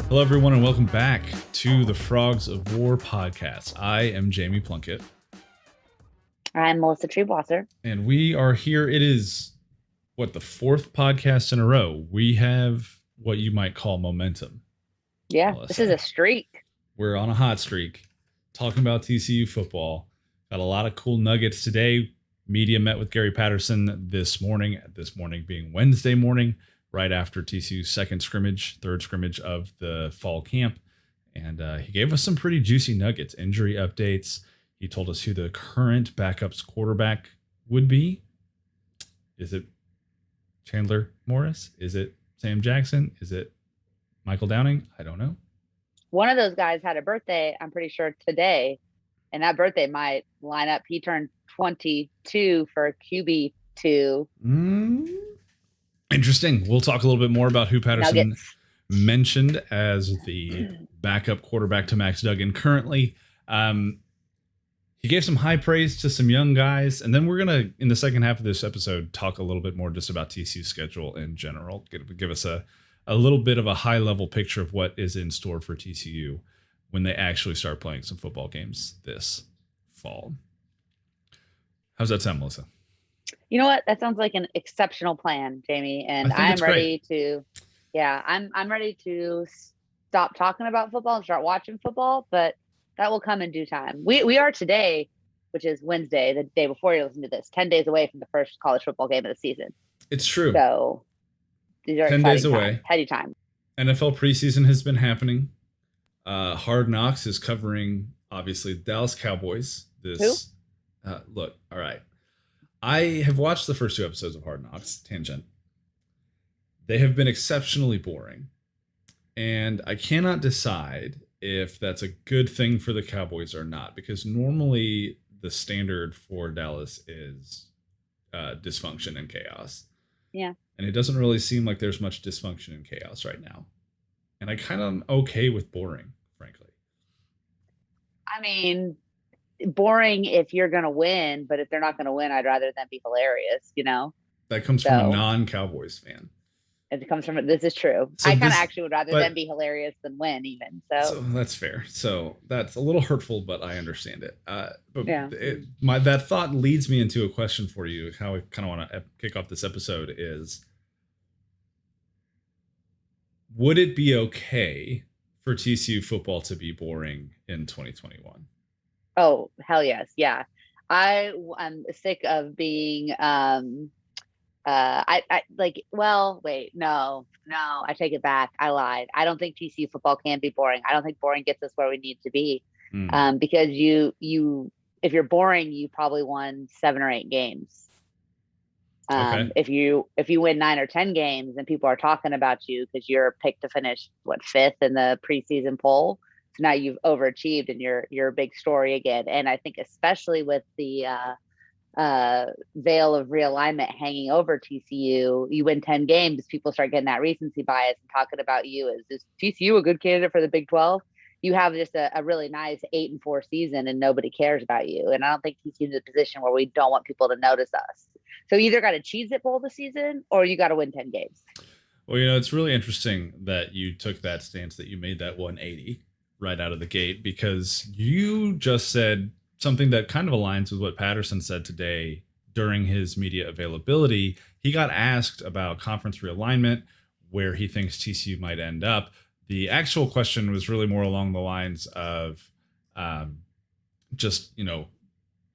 Hello, everyone, and welcome back to the Frogs of War podcast. I am Jamie Plunkett. I'm Melissa Treebwasser. And we are here. It is, the fourth podcast in a row. We have what you might call momentum. Yeah, This is a streak. We're on a hot streak talking about TCU football. Got a lot of cool nuggets today. Media met with Gary Patterson this morning being Wednesday morning, right after TCU's third scrimmage of the fall camp. And he gave us some pretty juicy nuggets, injury updates. He told us who the current backup's quarterback would be. Is it Chandler Morris? Is it Sam Jackson? Is it Michael Downing? I don't know. One of those guys had a birthday, I'm pretty sure, today. And that birthday might line up. He turned 22 for QB2. Interesting. We'll talk a little bit more about who Patterson mentioned as the backup quarterback to Max Duggan currently. He gave some high praise to some young guys. And then we're going to, in the second half of this episode, talk a little bit more just about TCU's schedule in general. Give us a little bit of a high-level picture of what is in store for TCU when they actually start playing some football games this fall. How's that sound, Melissa? You know what? That sounds like an exceptional plan, Jamie. And I'm ready to, I'm ready to stop talking about football and start watching football, but that will come in due time. We are today, which is Wednesday, the day before you listen to this, 10 days away from the first college football game of the season. It's true. So these are 10 days away. Heady time. NFL preseason has been happening. Hard Knocks is covering, obviously, the Dallas Cowboys. Who? Look, all right. I have watched the first two episodes of Hard Knocks, tangent. They have been exceptionally boring. And I cannot decide if that's a good thing for the Cowboys or not, because normally the standard for Dallas is dysfunction and chaos. Yeah. And it doesn't really seem like there's much dysfunction and chaos right now. And I kind of am okay with boring, frankly. I mean, boring if you're going to win, but if they're not going to win, I'd rather them be hilarious, you know? That comes from a non-Cowboys fan. It comes from, this is true. So I kind of actually would rather them be hilarious than win even. So that's fair. So that's a little hurtful, but I understand it. Yeah. That thought leads me into a question for you. How I kind of want to kick off this episode is, would it be okay for TCU football to be boring in 2021? Oh, hell yes. Yeah. I'm sick of being, I take it back. I lied. I don't think TCU football can be boring. I don't think boring gets us where we need to be. Because if you're boring, you probably won 7 or 8 games. Okay. If you win 9 or 10 games and people are talking about you because you're picked to finish 5th in the preseason poll, so now you've overachieved and you're a big story again. And I think especially with the veil of realignment hanging over TCU, you win 10 games, people start getting that recency bias and talking about you as, is TCU a good candidate for the Big 12? You have just a really nice 8-4 season and nobody cares about you. And I don't think TCU is in a position where we don't want people to notice us. So you either got to cheese it bowl the season or you got to win 10 games. Well, it's really interesting that you took that stance, that you made that 180 right out of the gate, because you just said something that kind of aligns with what Patterson said today during his media availability. He got asked about conference realignment, where he thinks TCU might end up. The actual question was really more along the lines of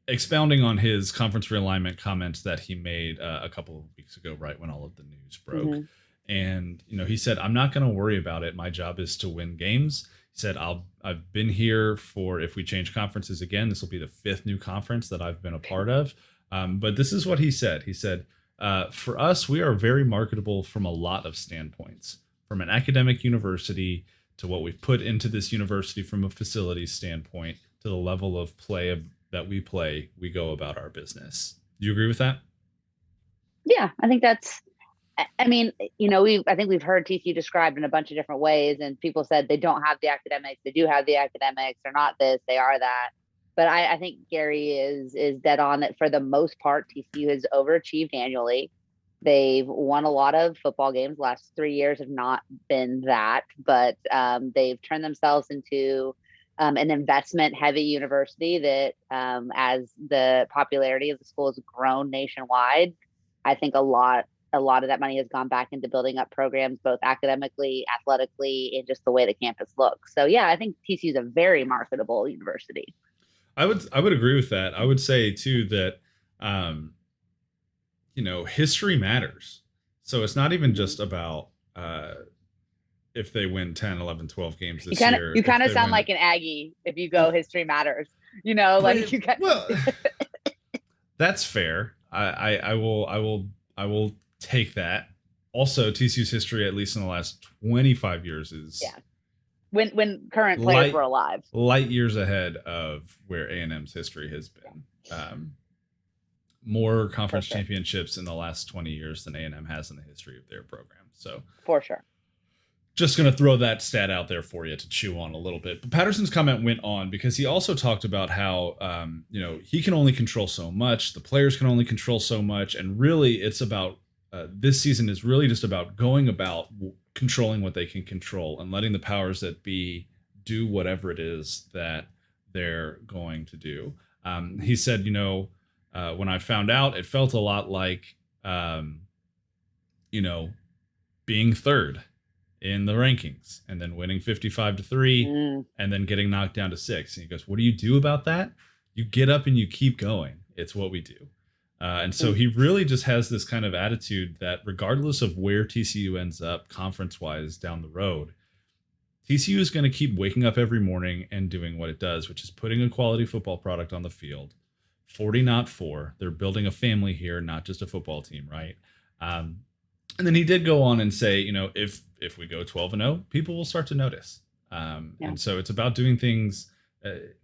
expounding on his conference realignment comments that he made a couple of weeks ago, right when all of the news broke. Mm-hmm. And, he said, I'm not going to worry about it. My job is to win games. He said, I've been here for, if we change conferences again, this will be the 5th new conference that I've been a part of. But this is what he said. He said, for us, we are very marketable from a lot of standpoints, from an academic university to what we've put into this university from a facilities standpoint to the level of play that we play, we go about our business. Do you agree with that? Yeah, I think that's, I mean, I think we've heard TCU described in a bunch of different ways, and people said they don't have the academics, they do have the academics, they're not this, they are that. But I think Gary is dead on that. For the most part, TCU has overachieved annually. They've won a lot of football games. Last 3 years have not been that, but they've turned themselves into an investment heavy university that, as the popularity of the school has grown nationwide, I think a lot of that money has gone back into building up programs, both academically, athletically, and just the way the campus looks. So yeah, I think TCU is a very marketable university. I would agree with that. I would say too that um, history matters. So it's not even Mhm. just about if they win 10, 11, 12 games You this kind of year, you if kind of they sound win. like an Aggie if you go Well, history matters. You know, like you got well, that's fair. I will take that. Also, TCU's history, at least in the last 25 years, is yeah. When current players were light alive. light years ahead of where A&M's history has been. More For conference sure. championships in the last 20 years than A&M has in the history of their program. So For sure. just going to throw that stat out there for you to chew on a little bit. But Patterson's comment went on because he also talked about how, he can only control so much. The players can only control so much. And really, it's about this season is really just about going about controlling what they can control and letting the powers that be do whatever it is that they're going to do. He said, when I found out, it felt a lot like, you know, being third in the rankings and then winning 55-3 Mm, and then getting knocked down to 6. And he goes, what do you do about that? You get up and you keep going. It's what we do. And so mm, he really just has this kind of attitude that regardless of where TCU ends up conference wise down the road, TCU is going to keep waking up every morning and doing what it does, which is putting a quality football product on the field. 40, not 4. They're building a family here, not just a football team, right? Um, and then he did go on and say, if we go 12-0, people will start to notice. yeah. And so it's about doing things.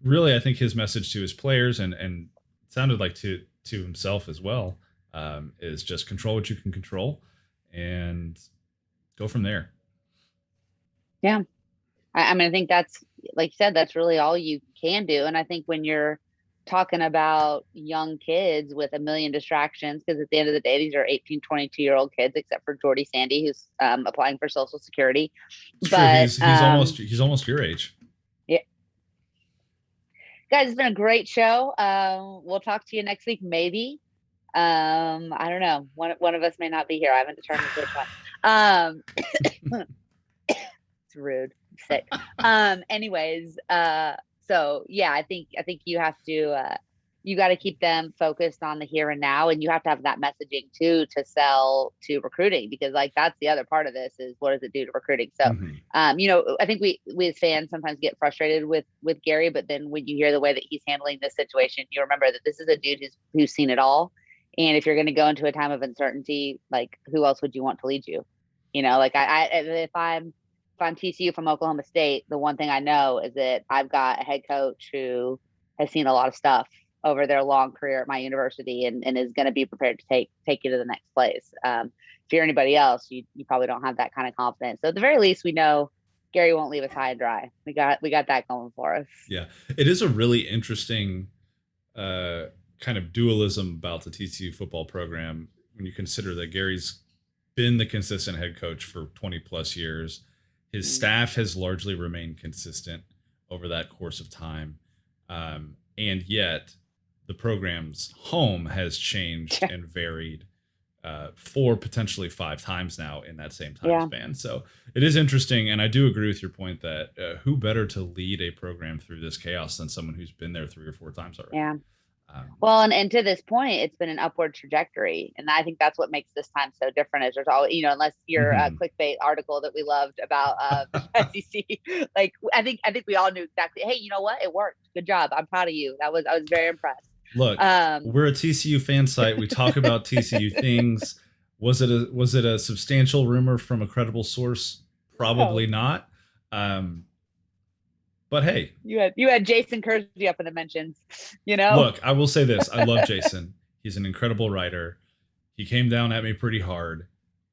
Really, I think his message to his players and it sounded like to himself as well, is just control what you can control and go from there. Yeah. I mean, I think that's, like you said, that's really all you can do. And I think when you're talking about young kids with a million distractions, because at the end of the day, these are 18, 22-year-old kids, except for Jordy Sandy, who's applying for Social Security. It's true. But He's almost your age. yeah, guys, it's been a great show. We'll talk to you next week, maybe. I don't know. One of us may not be here. I haven't determined which one. Um, it's rude. Sick. Anyways, so yeah, I think you got to keep them focused on the here and now, and you have to have that messaging too to sell to recruiting, because like that's the other part of this is what does it do to recruiting. So Mhm. I think we as fans sometimes get frustrated with Gary, but then when you hear the way that he's handling this situation, you remember that this is a dude who's seen it all. And if you're going to go into a time of uncertainty, like who else would you want to lead you? Like if I'm TCU from Oklahoma State, the one thing I know is that I've got a head coach who has seen a lot of stuff over their long career at my university, and is going to be prepared to take you to the next place. If you're anybody else, you probably don't have that kind of confidence. So at the very least, we know Gary won't leave us high and dry. We got that going for us. Yeah, it is a really interesting uh, kind of dualism about the TCU football program when you consider that Gary's been the consistent head coach for 20 plus years. His Mm, staff has largely remained consistent over that course of time. And yet, the program's home has changed and varied 4, potentially 5 times now in that same time yeah, span. So it is interesting. And I do agree with your point that who better to lead a program through this chaos than someone who's been there 3 or 4 times already? yeah. Um, Well, and to this point, it's been an upward trajectory, and I think that's what makes this time so different. Is there's always, unless you're a mhm. clickbait article that we loved about SEC, like I think we all knew exactly. Hey, you know what? It worked. Good job. I'm proud of you. I was very impressed. Look, Um, we're a TCU fan site. We talk about TCU things. Was it a substantial rumor from a credible source? no, Probably not. Um, but hey, you had Jason Kersey up in the mentions. You know, look, I will say this. I love Jason. He's an incredible writer. He came down at me pretty hard.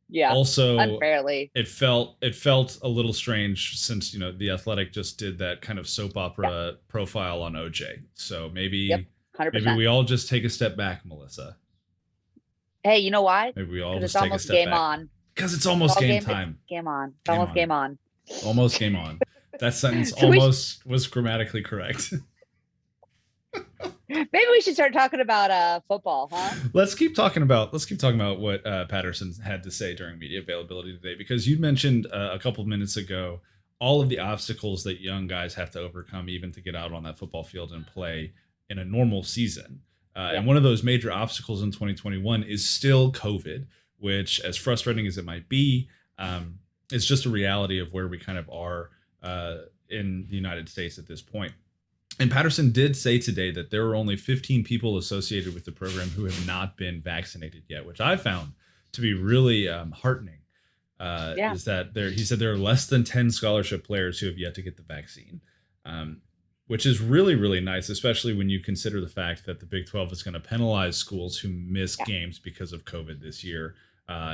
yeah, Also, unfairly. it felt a little strange since the Athletic just did that kind of soap Yeah, opera profile on OJ. So yep, maybe 100%. we all just take a step back, Melissa. Hey, you know why? Maybe we all Because it's just take a almost step game back on. because it's almost game It's time. game on. It's Game almost on. game on. Almost game on. That sentence So almost was grammatically correct. maybe we should start talking about football, huh? Let's keep talking about what Patterson had to say during media availability today, because you mentioned a couple of minutes ago all of the obstacles that young guys have to overcome even to get out on that football field and play in a normal season. Yeah. And one of those major obstacles in 2021 is still COVID, which, as frustrating as it might be, is just a reality of where we kind of are in the United States at this point. And Patterson did say today that there are only 15 people associated with the program who have not been vaccinated yet, which I found to be really heartening. Yeah. Is that there? He said there are less than 10 scholarship players who have yet to get the vaccine, um, which is really, really nice, especially when you consider the fact that the Big 12 is going to penalize schools who miss Yeah. games because of COVID this year,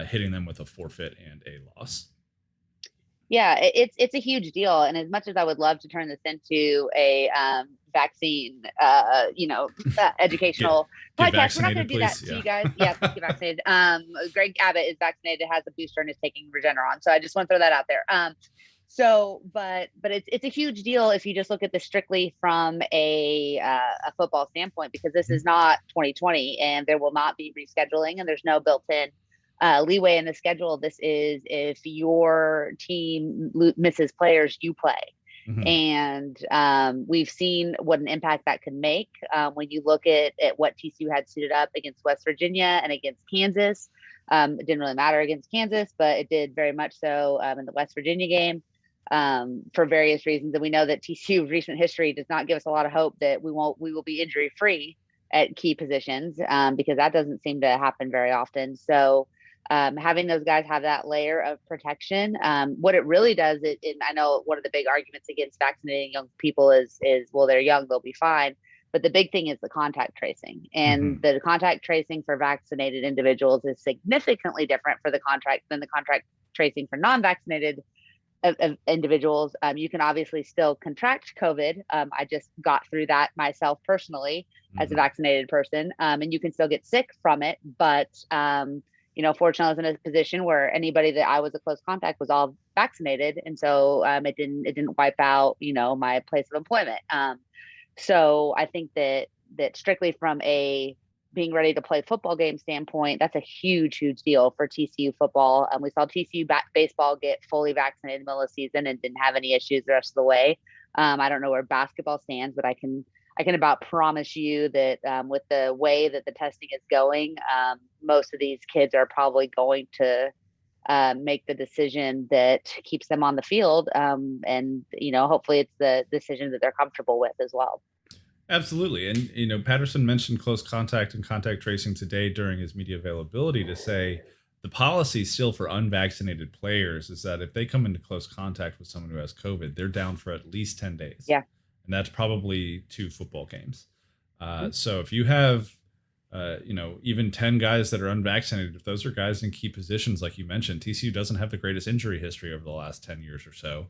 hitting them with a forfeit and a loss. Yeah, it's a huge deal, and as much as I would love to turn this into a vaccine, Get educational get podcast, we're not going vaccinated, to do that please. to Yeah. you guys. Yes, get vaccinated. Greg Abbott is vaccinated, has a booster, and is taking Regeneron. So I just want to throw that out there. But it's a huge deal if you just look at this strictly from a football standpoint, because this is not 2020, and there will not be rescheduling, and there's no built-in leeway in the schedule. This is if your team misses players, you play. Mhm. And we've seen what an impact that can make when you look at what TCU had suited up against West Virginia and against Kansas. It didn't really matter against Kansas, but it did very much so in the West Virginia game for various reasons. And we know that TCU's recent history does not give us a lot of hope that we will be injury free at key positions because that doesn't seem to happen very often. So having those guys have that layer of protection, what it really does, I know one of the big arguments against vaccinating young people is, well, they're young, they'll be fine. But the big thing is the contact tracing, and Mhm. the contact tracing for vaccinated individuals is significantly different for the contact tracing for non-vaccinated individuals. You can obviously still contract COVID. I just got through that myself personally as a Mhm. vaccinated person, and you can still get sick from it. But fortunately, I was in a position where anybody that I was a close contact was all vaccinated, and so it didn't wipe out my place of employment. So I think that strictly from a being ready to play football game standpoint, that's a huge, huge deal for TCU football. We saw TCU baseball get fully vaccinated in the middle of the season and didn't have any issues the rest of the way. I don't know where basketball stands, but I can about promise you that with the way that the testing is going, most of these kids are probably going to make the decision that keeps them on the field. And hopefully it's the decision that they're comfortable with as well. Absolutely. And, Patterson mentioned close contact and contact tracing today during his media availability to say the policy still for unvaccinated players is that if they come into close contact with someone who has COVID, they're down for at least 10 days. Yeah. And that's probably 2 football games. Mhm. So if you have, even 10 guys that are unvaccinated, if those are guys in key positions, like you mentioned, TCU doesn't have the greatest injury history over the last 10 years or so,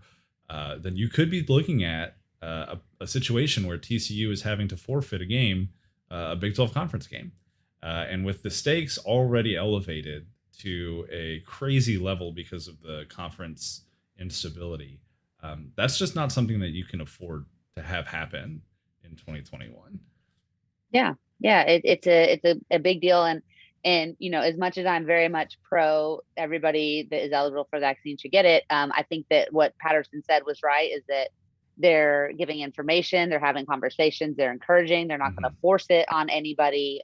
then you could be looking at a situation where TCU is having to forfeit a game, a Big 12 conference game. And with the stakes already elevated to a crazy level because of the conference instability, that's just not something that you can afford to have happen in 2021. Yeah. Yeah. It's a big deal. And as much as I'm very much pro everybody that is eligible for the vaccine should get it, I think that what Patterson said was right, is that they're giving information, they're having conversations, they're encouraging, they're not going to Mhm. force it on anybody.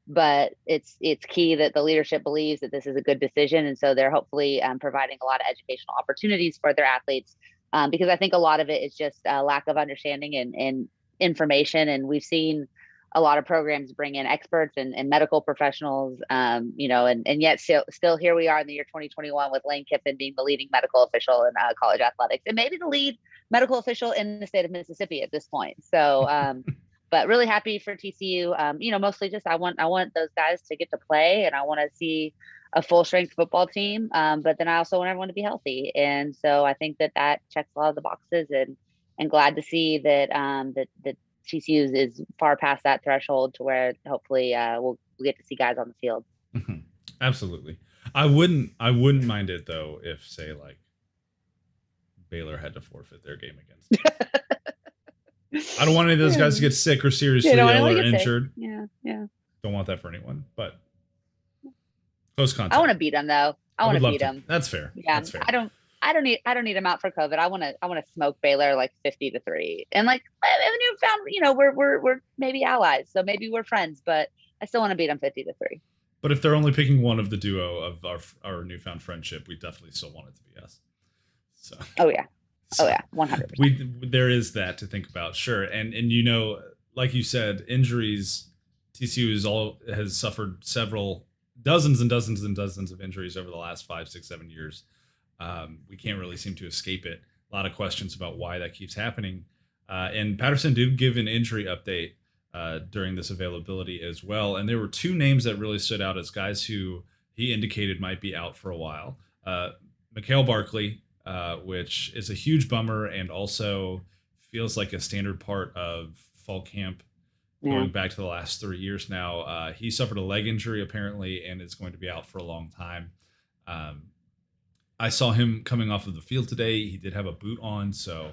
But it's key that the leadership believes that this is a good decision, and so they're hopefully providing a lot of educational opportunities for their athletes, because I think a lot of it is just a lack of understanding and information. And we've seen a lot of programs bring in experts and medical professionals, and yet still here we are in the year 2021 with Lane Kiffin being the leading medical official in college athletics, and maybe the lead medical official in the state of Mississippi at this point. So, but really happy for TCU. Mostly just I want those guys to get to play, and I want to see a full strength football team. But then I also want everyone to be healthy, and so I think that checks a lot of the boxes, and glad to see that TCU is far past that threshold to where hopefully we'll get to see guys on the field. Absolutely. I wouldn't mind it though if, say, like, Baylor had to forfeit their game against us. I don't want any of those guys to Yeah. get sick or You seriously know, ill anyone or get sick. injured. Yeah, yeah. Don't want that for anyone. But close I want contact. to beat him though. I I want would to love beat to. him. That's fair. Yeah, That's fair. I don't need him out for COVID. I want to smoke Baylor like 50-3. And like I mean, found, we're maybe allies, so maybe we're friends, but I still want to beat him 50-3. But if they're only picking one of the duo of our newfound friendship, we definitely still want it to be us. So Oh yeah. Oh so yeah. 100%. we there is that to think about, sure. And like you said, injuries. TCU has suffered several dozens and dozens and dozens of injuries over the last 5, 6, 7 years. We can't really seem to escape it. A lot of questions about why that keeps happening. And Patterson did give an injury update during this availability as well. And there were two names that really stood out as guys who he indicated might be out for a while. Mikhail Barkley, which is a huge bummer and also feels like a standard part of fall camp Yeah. going back to the last 3 years now. He suffered a leg injury apparently and is going to be out for a long time. Um, I saw him coming off of the field today. He did have a boot on, so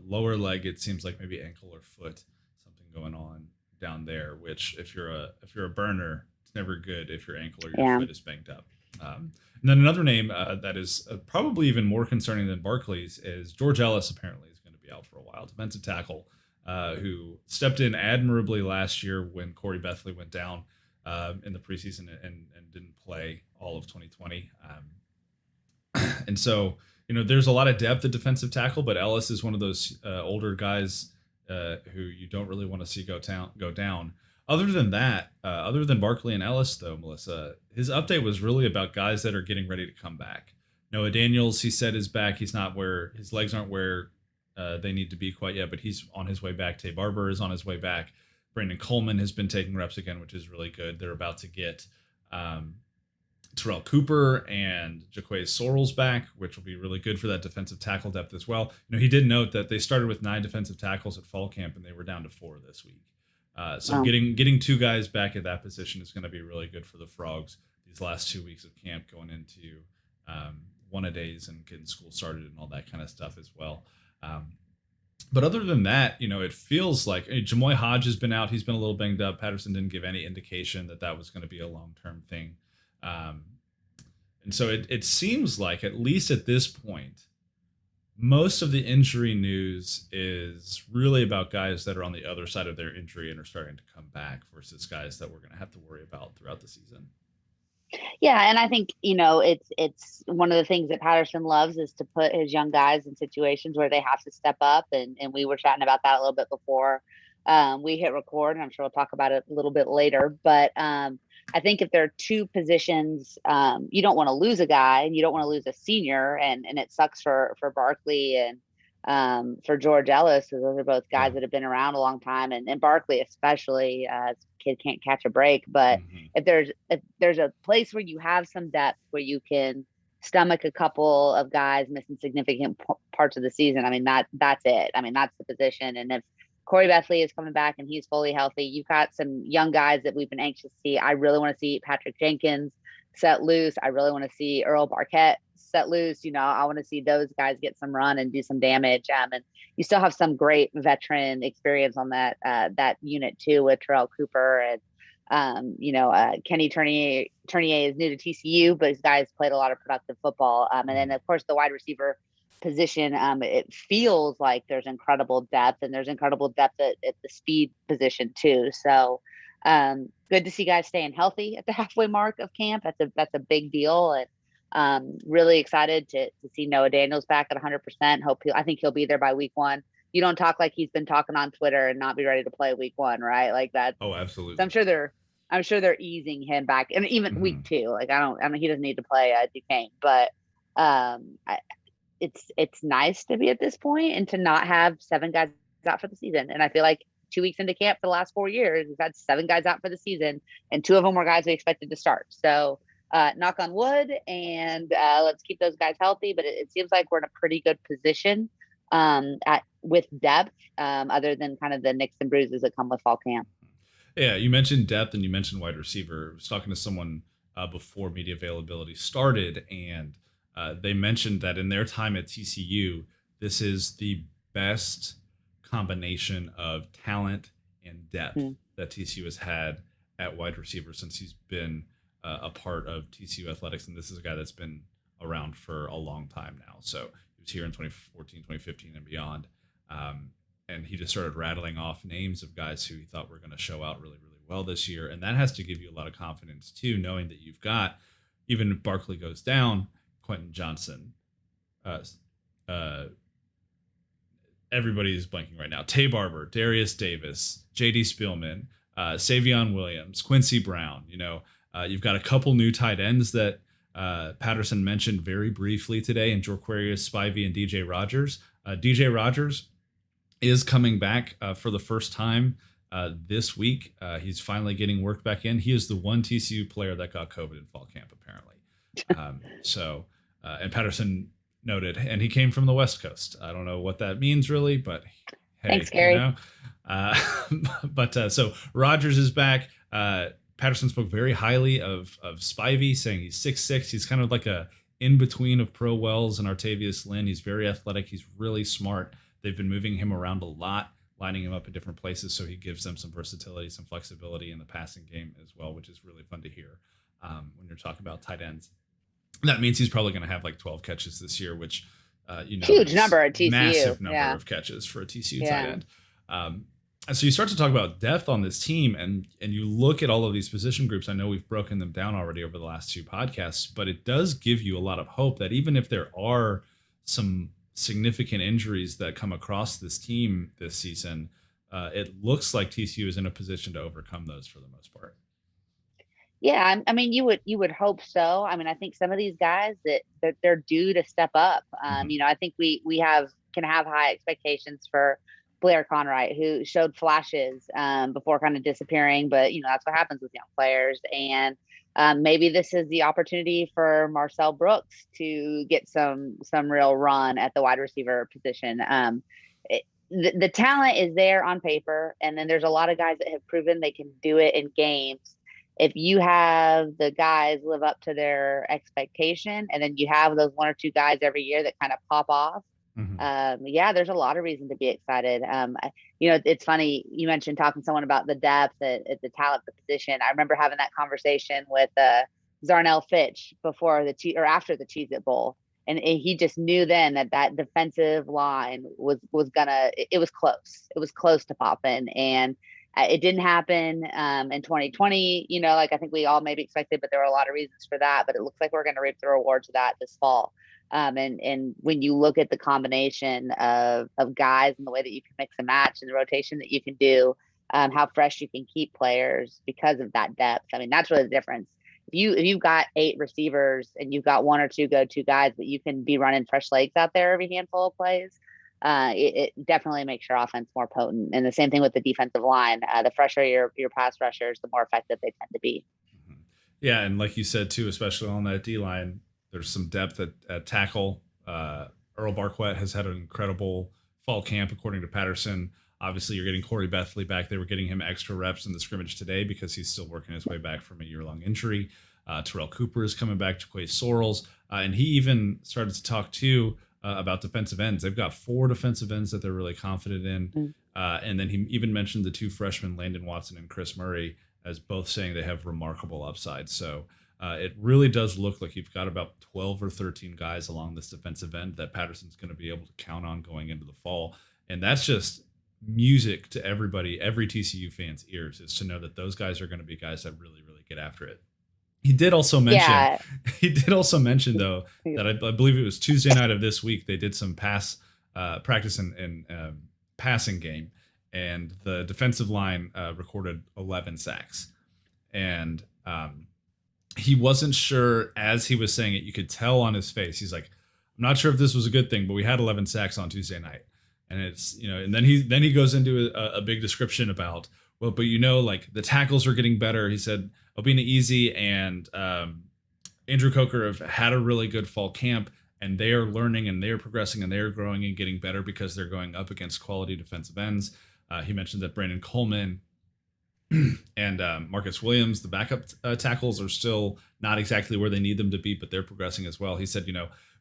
lower leg. It seems like maybe ankle or foot, something going on down there. Which, if you're a burner, it's never good if your ankle or your Yeah. foot is banged up. And then another name that is probably even more concerning than Barkley's is George Ellis. Apparently, is going to be out for a while. Defensive tackle who stepped in admirably last year when Corey Bethley went down in the preseason and didn't play all of 2020. And so, there's a lot of depth at defensive tackle, but Ellis is one of those older guys who you don't really want to see go down. Other than that, other than Barkley and Ellis, though, Melissa, his update was really about guys that are getting ready to come back. Noah Daniels, he said, is back. He's not where his legs aren't where they need to be quite yet, but he's on his way back. Tay Barber is on his way back. Brandon Coleman has been taking reps again, which is really good. They're about to get Terrell Cooper and Jaquay Sorrells back, which will be really good for that defensive tackle depth as well. He did note that they started with 9 defensive tackles at fall camp, and they were down to 4 this week. So getting 2 guys back at that position is going to be really good for the Frogs these last 2 weeks of camp, going into one-a-days and getting school started and all that kind of stuff as well. But other than that, it feels like Jamoy Hodge has been out. He's been a little banged up. Patterson didn't give any indication that was going to be a long-term thing. And so it seems like, at least at this point, most of the injury news is really about guys that are on the other side of their injury and are starting to come back versus guys that we're going to have to worry about throughout the season. Yeah, and I think, it's one of the things that Patterson loves is to put his young guys in situations where they have to step up. And we were chatting about that a little bit before we hit record, and I'm sure we'll talk about it a little bit later. But I think if there are 2 positions, you don't want to lose a guy and you don't want to lose a senior. And it sucks for Barkley and for George Ellis. So those are both guys that have been around a long time. And Barkley, especially, kid can't catch a break. But if there's a place where you have some depth where you can stomach a couple of guys missing significant parts of the season, I mean, that's it. I mean, that's the position. And if Corey Bethley is coming back and he's fully healthy, you've got some young guys that we've been anxious to see. I really want to see Patrick Jenkins set loose. I really want to see Earl Barquette set loose. I want to see those guys get some run and do some damage. And you still have some great veteran experience on that unit too, with Terrell Cooper and Kenny Turnier is new to TCU, but his guys played a lot of productive football. And then of course the wide receiver position, it feels like there's incredible depth, and there's incredible depth at the speed position too. So good to see guys staying healthy at the halfway mark of camp. That's a big deal. And really excited to see Noah Daniels back at 100%. I think he'll be there by week 1. You don't talk like he's been talking on Twitter and not be ready to play week 1, right? Like that. Oh, absolutely. So I'm sure they're easing him back, and even week 2. Like I mean, he doesn't need to play Duquesne, but it's nice to be at this point and to not have 7 guys out for the season. And I feel like 2 weeks into camp for the last 4 years, we've had 7 guys out for the season, and 2 of them were guys we expected to start. So knock on wood, and let's keep those guys healthy. But it seems like we're in a pretty good position with depth, other than kind of the nicks and bruises that come with fall camp. Yeah, you mentioned depth and you mentioned wide receiver. I was talking to someone before media availability started, and they mentioned that in their time at TCU, this is the best combination of talent and depth Mm. that TCU has had at wide receiver since he's been a part of TCU athletics. And this is a guy that's been around for a long time now. So he was here in 2014, 2015, and beyond. And he just started rattling off names of guys who he thought were going to show out really, really well this year. And that has to give you a lot of confidence, too, knowing that you've got, even if Barkley goes down, Quentin Johnson, uh, uh, everybody is blanking right now. Tay Barber, Darius Davis, J.D. Spielman, Savion Williams, Quincy Brown. You've got a couple new tight ends that Patterson mentioned very briefly today in Jorquarius Spivey and DJ Rogers. DJ Rogers is coming back for the first time this week. He's finally getting work back in. He is the one TCU player that got COVID in fall camp, apparently. And Patterson noted, and he came from the West Coast. I don't know what that means really, but hey, Thanks, Gary. Uh, so Rogers is back. Patterson spoke very highly of Spivey, saying he's 6'6". He's kind of like a in between of Pro Wells and Artavius Lynn. He's very athletic. He's really smart. They've been moving him around a lot, lining him up in different places, so he gives them some versatility, some flexibility in the passing game as well, which is really fun to hear when you're talking about tight ends. That means he's probably going to have like 12 catches this year, which huge number at TCU. Massive number of catches for a TCU tight end. And so you start to talk about depth on this team, and you look at all of these position groups. I know we've broken them down already over the last 2 podcasts, but it does give you a lot of hope that even if there are some significant injuries that come across this team this season, it looks like TCU is in a position to overcome those for the most part. Yeah, I mean, you would hope so. I mean, I think some of these guys that they're due to step up. I think we can have high expectations for Blair Conwright, who showed flashes before kind of disappearing, but that's what happens with young players. And maybe this is the opportunity for Marcel Brooks to get some real run at the wide receiver position. The talent is there on paper, and then there's a lot of guys that have proven they can do it in games. If you have the guys live up to their expectation, and then you have those 1 or 2 guys every year that kind of pop off, there's a lot of reason to be excited. It's funny, you mentioned talking to someone about the depth at the talent position. I remember having that conversation with Zarnell Fitch before after the Cheez-It Bowl. And he just knew then that defensive line was gonna, it was close. It was close to popping. And it didn't happen in 2020, I think we all maybe expected, but there were a lot of reasons for that. But it looks like we're going to reap the rewards of that this fall. And when you look at the combination of guys and the way that you can mix and match and the rotation that you can do, how fresh you can keep players because of that depth. I mean, that's really the difference. If you've got 8 receivers and you've got 1 or 2 go-to guys, but you can be running fresh legs out there every handful of plays, it definitely makes your offense more potent. And the same thing with the defensive line. The fresher your pass rushers, the more effective they tend to be. Yeah, and like you said too, especially on that D line, there's some depth at tackle. Earl Barquette has had an incredible fall camp, according to Patterson. Obviously, you're getting Corey Bethley back. They were getting him extra reps in the scrimmage today because he's still working his way back from a year-long injury. Terrell Cooper is coming back, Jaquay Sorrells. And he even started to talk, too, about defensive ends. They've got 4 defensive ends that they're really confident in. And then he even mentioned the 2 freshmen, Landon Watson and Chris Murray, as both saying they have remarkable upside. So it really does look like you've got about 12 or 13 guys along this defensive end that Patterson's going to be able to count on going into the fall. And that's just music to everybody, every TCU fan's ears, is to know that those guys are going to be guys that really, really get after it. He did also mention, though, that I believe it was Tuesday night of this week, they did some practice in passing game, and the defensive line recorded 11 sacks. And he wasn't sure, as he was saying it, you could tell on his face. He's like, I'm not sure if this was a good thing, but we had 11 sacks on Tuesday night. And it's, and then he goes into a big description about, well, but like the tackles are getting better. He said Obina Easy and Andrew Coker have had a really good fall camp, and they are learning and they're progressing and they're growing and getting better because they're going up against quality defensive ends. He mentioned that Brandon Coleman And Marcus Williams, the backup tackles, are still not exactly where they need them to be, but they're progressing as well. He said,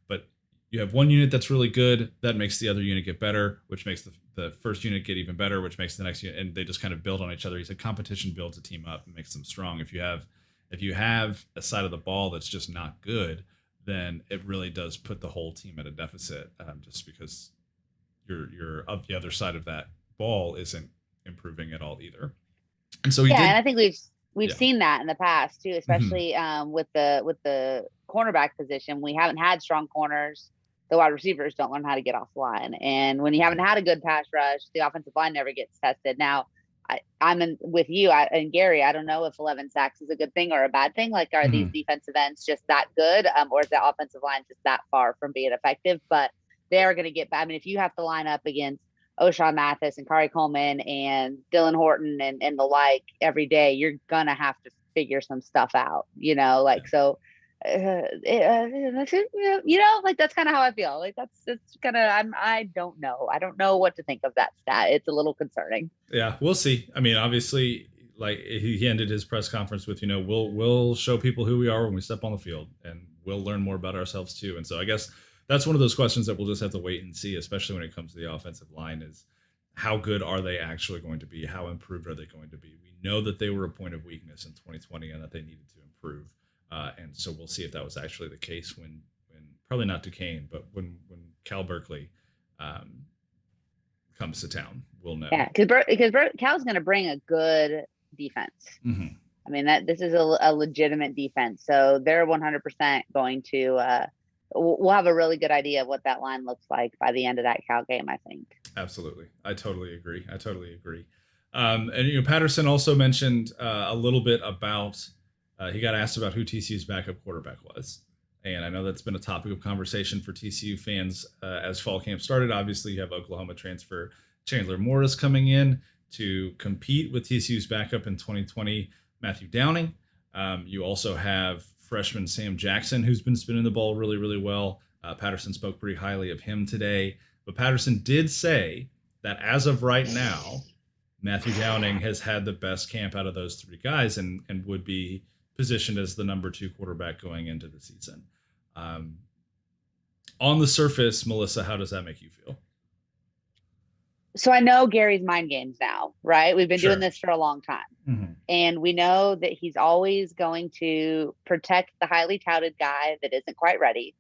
but you have one unit that's really good, that makes the other unit get better, which makes the first unit get even better, which makes the next unit, and they just kind of build on each other. He said competition builds a team up and makes them strong. If you have a side of the ball that's just not good, then it really does put the whole team at a deficit, just because you're up the other side of that ball isn't improving at all either. And so he Yeah, and did. I think we've Yeah. seen that in the past too, Mhm. especially with the cornerback position. We haven't had strong corners. The wide receivers don't learn how to get off the line, and when you haven't had a good pass rush, the offensive line never gets tested. Now, I'm in with you and Gary. I don't know if 11 sacks is a good thing or a bad thing. Like, are these Mhm. defensive ends just that good, or is the offensive line just that far from being effective? But they are going to get. I mean, if you have to line up against O'Shawn Mathis and Kari Coleman and Dylan Horton and the like every day, you're gonna have to figure some stuff out, Yeah. like so. Like that's kind of how I feel. Like it's kind of I don't know what to think of that stat. It's a little concerning. Yeah, we'll see. I mean, obviously, like he ended his press conference with, we'll show people who we are when we step on the field, and we'll learn more about ourselves too. And so I guess that's one of those questions that we'll just have to wait and see, especially when it comes to the offensive line, is how good are they actually going to be? How improved are they going to be? We know that they were a point of weakness in 2020 and that they needed to improve. And so we'll see if that was actually the case when probably not Duquesne, but when Cal Berkeley um, comes to town, we'll know. Yeah, because Cal's going to bring a good defense. Mm-hmm. I mean that this is a legitimate defense, so they're 100% going to. We'll have a really good idea of what that line looks like by the end of that Cal game, I think. Absolutely. I totally agree. I totally agree. And Patterson also mentioned a little bit about he got asked about who TCU's backup quarterback was, and I know that's been a topic of conversation for TCU fans as fall camp started. Obviously, you have Oklahoma transfer Chandler Morris coming in to compete with TCU's backup in 2020, Matthew Downing. You also have freshman Sam Jackson, who's been spinning the ball really, really well. Patterson spoke pretty highly of him today. But Patterson did say that as of right now, Matthew Downing has had the best camp out of those three guys, and would be positioned as the number 2 quarterback going into the season. Um, on the surface, Melissa, how does that make you feel? So I know Gary's mind games now, right? We've been doing Sure. this for a long time. Mm-hmm. And we know that he's always going to protect the highly touted guy that isn't quite ready,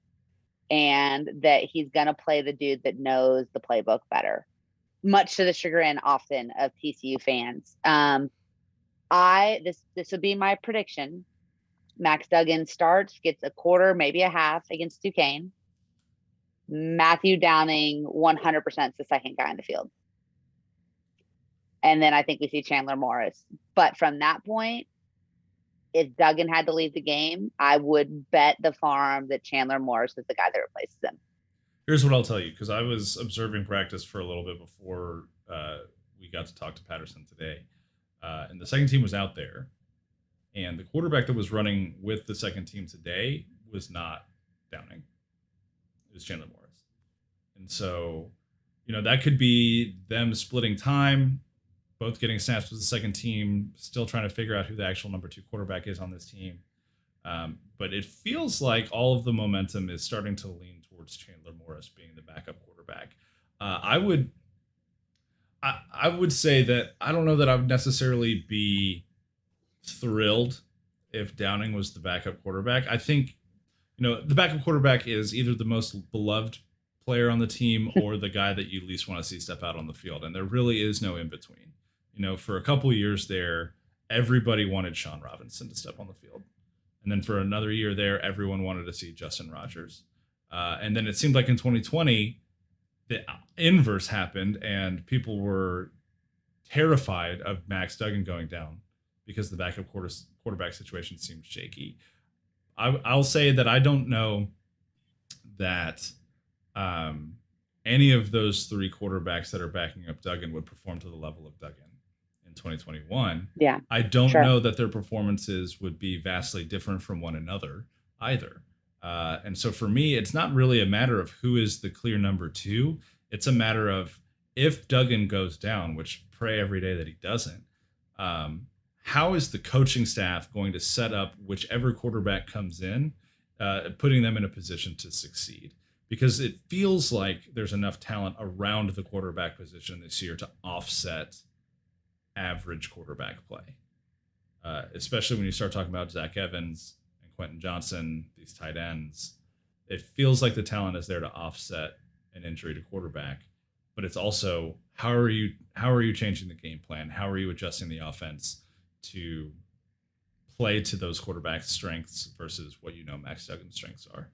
and that he's going to play the dude that knows the playbook better, much to the chagrin often of TCU fans. This would be my prediction. Max Duggan starts, gets a quarter, maybe a half against Duquesne. Matthew Downing 100% is the second guy in the field. And then I think we see Chandler Morris. But from that point, if Duggan had to leave the game, I would bet the farm that Chandler Morris is the guy that replaces him. Here's what I'll tell you, because I was observing practice for a little bit before we got to talk to Patterson today. And the second team was out there, and the quarterback that was running with the second team today was not Downing. It was Chandler Morris. And so, that could be them splitting time, both getting snaps with the second team, still trying to figure out who the actual number 2 quarterback is on this team. But it feels like all of the momentum is starting to lean towards Chandler Morris being the backup quarterback. I would say that I don't know that I would necessarily be thrilled if Downing was the backup quarterback. I think the backup quarterback is either the most beloved player on the team or the guy that you least want to see step out on the field, and there really is no in between. For a couple of years there, everybody wanted Sean Robinson to step on the field. And then for another year there, everyone wanted to see Justin Rogers. And then it seemed like in 2020, the inverse happened, and people were terrified of Max Duggan going down because the backup quarterback situation seemed shaky. I'll say that I don't know that any of those 3 quarterbacks that are backing up Duggan would perform to the level of Duggan in 2021. Yeah, I don't sure. know that their performances would be vastly different from one another either. And so for me, it's not really a matter of who is the clear number 2. It's a matter of if Duggan goes down, which pray every day that he doesn't. how is the coaching staff going to set up whichever quarterback comes in, putting them in a position to succeed? Because it feels like there's enough talent around the quarterback position this year to offset average quarterback play, especially when you start talking about Zach Evans and Quentin Johnson, these tight ends. It feels like the talent is there to offset an injury to quarterback, but it's also how are you changing the game plan? How are you adjusting the offense to play to those quarterback strengths versus what Max Duggan's strengths are?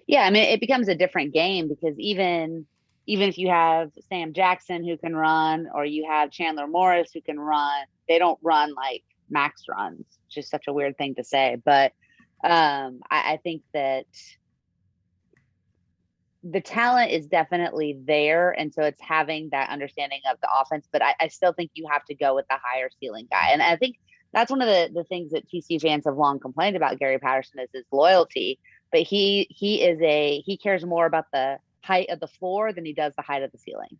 Yeah, I mean, it becomes a different game because even if you have Sam Jackson who can run, or you have Chandler Morris who can run, they don't run like Max runs. It's just such a weird thing to say, but I think that the talent is definitely there, and so it's having that understanding of the offense. But I still think you have to go with the higher ceiling guy, and I think that's one of the things that TCU fans have long complained about Gary Patterson is his loyalty. But he cares more about the height of the floor than he does the height of the ceiling.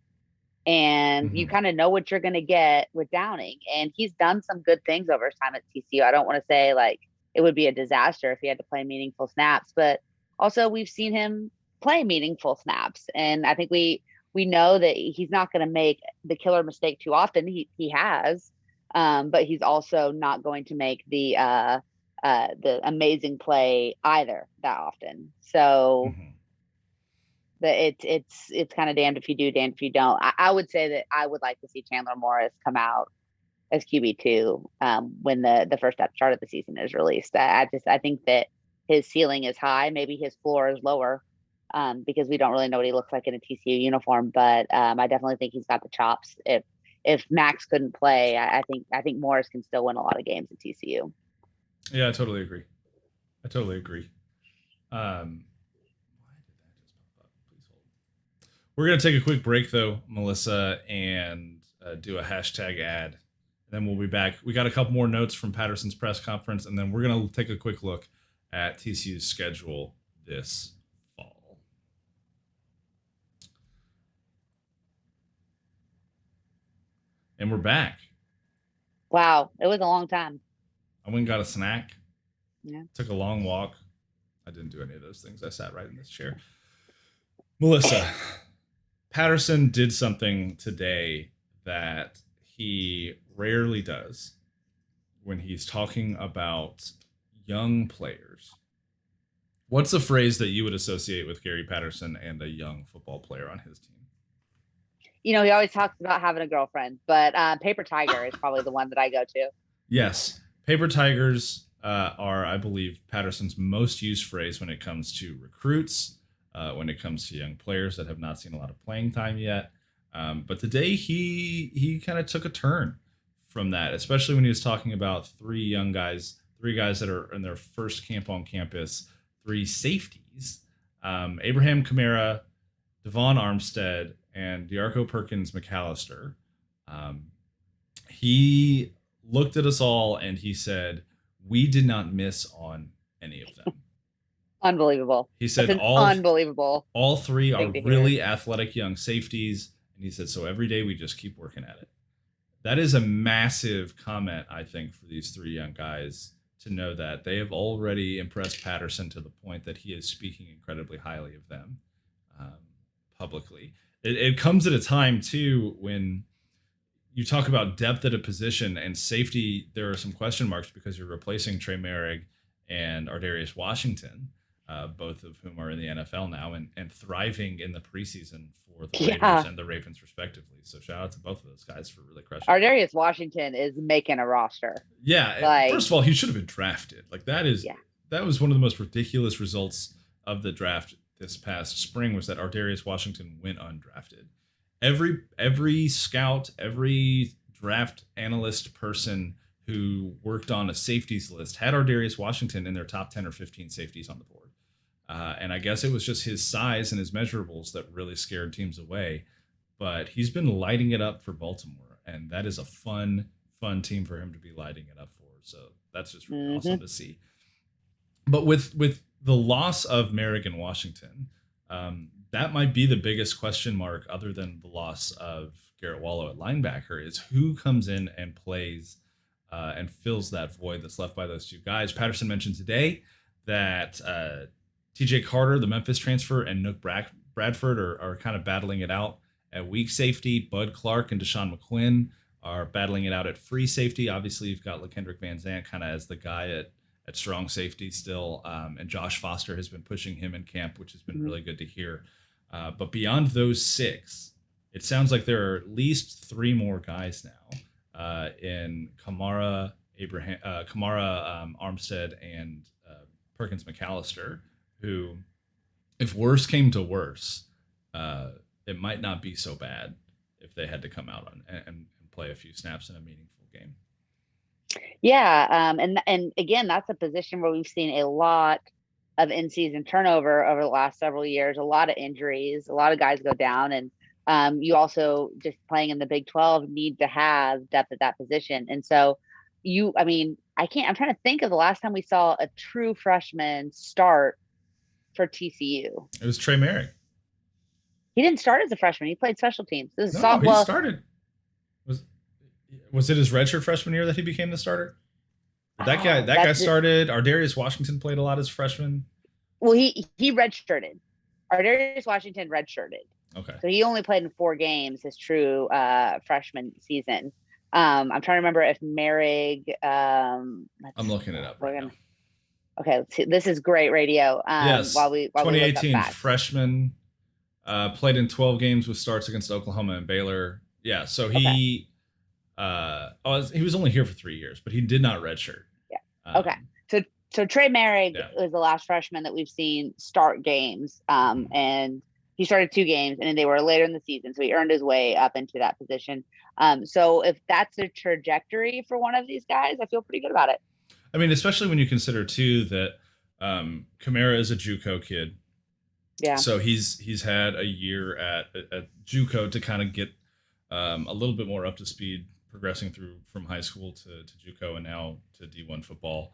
And you kind of know what you're going to get with Downing. And he's done some good things over his time at TCU. I don't want to say like it would be a disaster if he had to play meaningful snaps, but also we've seen him play meaningful snaps. And I think we know that he's not going to make the killer mistake too often. He has, but he's also not going to make the amazing play either that often. So it's kind of damned if you do, damned if you don't. I would say that I would like to see Chandler Morris come out as QB2 when the first start of the season is released. I think that his ceiling is high, maybe his floor is lower, because we don't really know what he looks like in a TCU uniform. But I definitely think he's got the chops. If Max couldn't play, I think Morris can still win a lot of games at TCU. Yeah, I totally agree. We're going to take a quick break, though, Melissa, and do a hashtag ad. And then we'll be back. We got a couple more notes from Patterson's press conference, and then we're going to take a quick look at TCU's schedule this fall. And we're back. Wow, it was a long time. I went and got a snack. Yeah. Took a long walk. I didn't do any of those things. I sat right in this chair. Melissa, Patterson did something today that he rarely does when he's talking about young players. What's a phrase that you would associate with Gary Patterson and a young football player on his team? He always talks about having a girlfriend, but paper tiger is probably the one that I go to. Yes. Paper tigers are, I believe, Patterson's most used phrase when it comes to recruits, when it comes to young players that have not seen a lot of playing time yet. But today he kind of took a turn from that, especially when he was talking about three guys that are in their first camp on campus, three safeties, Abraham Kamara, Devon Armstead, and D'Arco Perkins McAllister. He looked at us all and he said, "We did not miss on any of them." Unbelievable. He said unbelievable. All three are really athletic young safeties. And he said, so every day we just keep working at it. That is a massive comment, I think, for these three young guys to know that they have already impressed Patterson to the point that he is speaking incredibly highly of them publicly. It comes at a time, too, when you talk about depth at a position and safety, there are some question marks because you're replacing Trey Merrick and Ardarius Washington, both of whom are in the NFL now and thriving in the preseason for the Raiders and the Ravens, respectively. So shout out to both of those guys for really crushing. Ardarius Washington is making a roster. Yeah. First of all, he should have been drafted. That was one of the most ridiculous results of the draft this past spring, was that Ardarius Washington went undrafted. Every scout, every draft analyst person who worked on a safeties list had Ardarius Washington in their top 10 or 15 safeties on the board. And I guess it was just his size and his measurables that really scared teams away. But he's been lighting it up for Baltimore, and that is a fun team for him to be lighting it up for. So that's just really awesome to see. But with the loss of Merrick and Washington, that might be the biggest question mark, other than the loss of Garrett Wallow at linebacker, is who comes in and plays and fills that void that's left by those two guys. Patterson mentioned today that TJ Carter, the Memphis transfer, and Nook Bradford are kind of battling it out at weak safety. Bud Clark and Deshaun McQuinn are battling it out at free safety. Obviously, you've got LaKendrick Van Zant kind of as the guy at strong safety still. And Josh Foster has been pushing him in camp, which has been really good to hear. But beyond those six, it sounds like there are at least three more guys now in Kamara, Armstead, and Perkins McAllister, who, if worse came to worse, it might not be so bad if they had to come out and play a few snaps in a meaningful game. Yeah, and again, that's a position where we've seen a lot of in-season turnover over the last several years, a lot of injuries, a lot of guys go down, and you also, just playing in the Big 12, need to have depth at that position. And so I'm trying to think of the last time we saw a true freshman start for TCU. It was Trey Merrick. He didn't start as a freshman. He played special teams. He started. Was it his redshirt freshman year that he became the starter? That guy started. Ardarius Washington played a lot as freshman. Well, he redshirted. Ardarius Washington redshirted. Okay. So he only played in 4 games his true freshman season. I'm trying to remember if Merrig. I'm looking it up right now. Okay, let's see. This is great radio. Yes. While we 2018 freshman, played in 12 games with starts against Oklahoma and Baylor. Yeah. So he. He was only here for 3 years, but he did not redshirt. Yeah. Okay. So Trey Merrig was the last freshman that we've seen start games. And he started 2 games, and then they were later in the season, so he earned his way up into that position. So if that's a trajectory for one of these guys, I feel pretty good about it. I mean, especially when you consider too that Kamara is a JUCO kid. Yeah. So he's had a year at JUCO to kind of get a little bit more up to speed, progressing through from high school to JUCO and now to D1 football.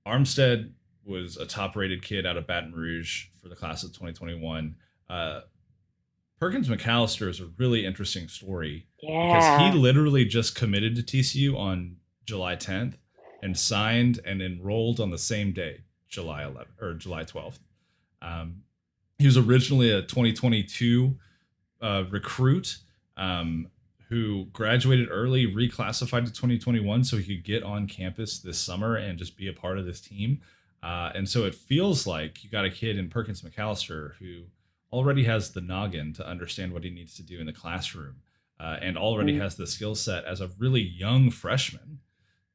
Armstead was a top-rated kid out of Baton Rouge for the class of 2021. Perkins McAllister is a really interesting story because he literally just committed to TCU on July 10th and signed and enrolled on the same day, July 11th or July 12th. He was originally a 2022 recruit who graduated early, reclassified to 2021 so he could get on campus this summer and just be a part of this team. And so it feels like you got a kid in Perkins McAllister who already has the noggin to understand what he needs to do in the classroom and already has the skill set as a really young freshman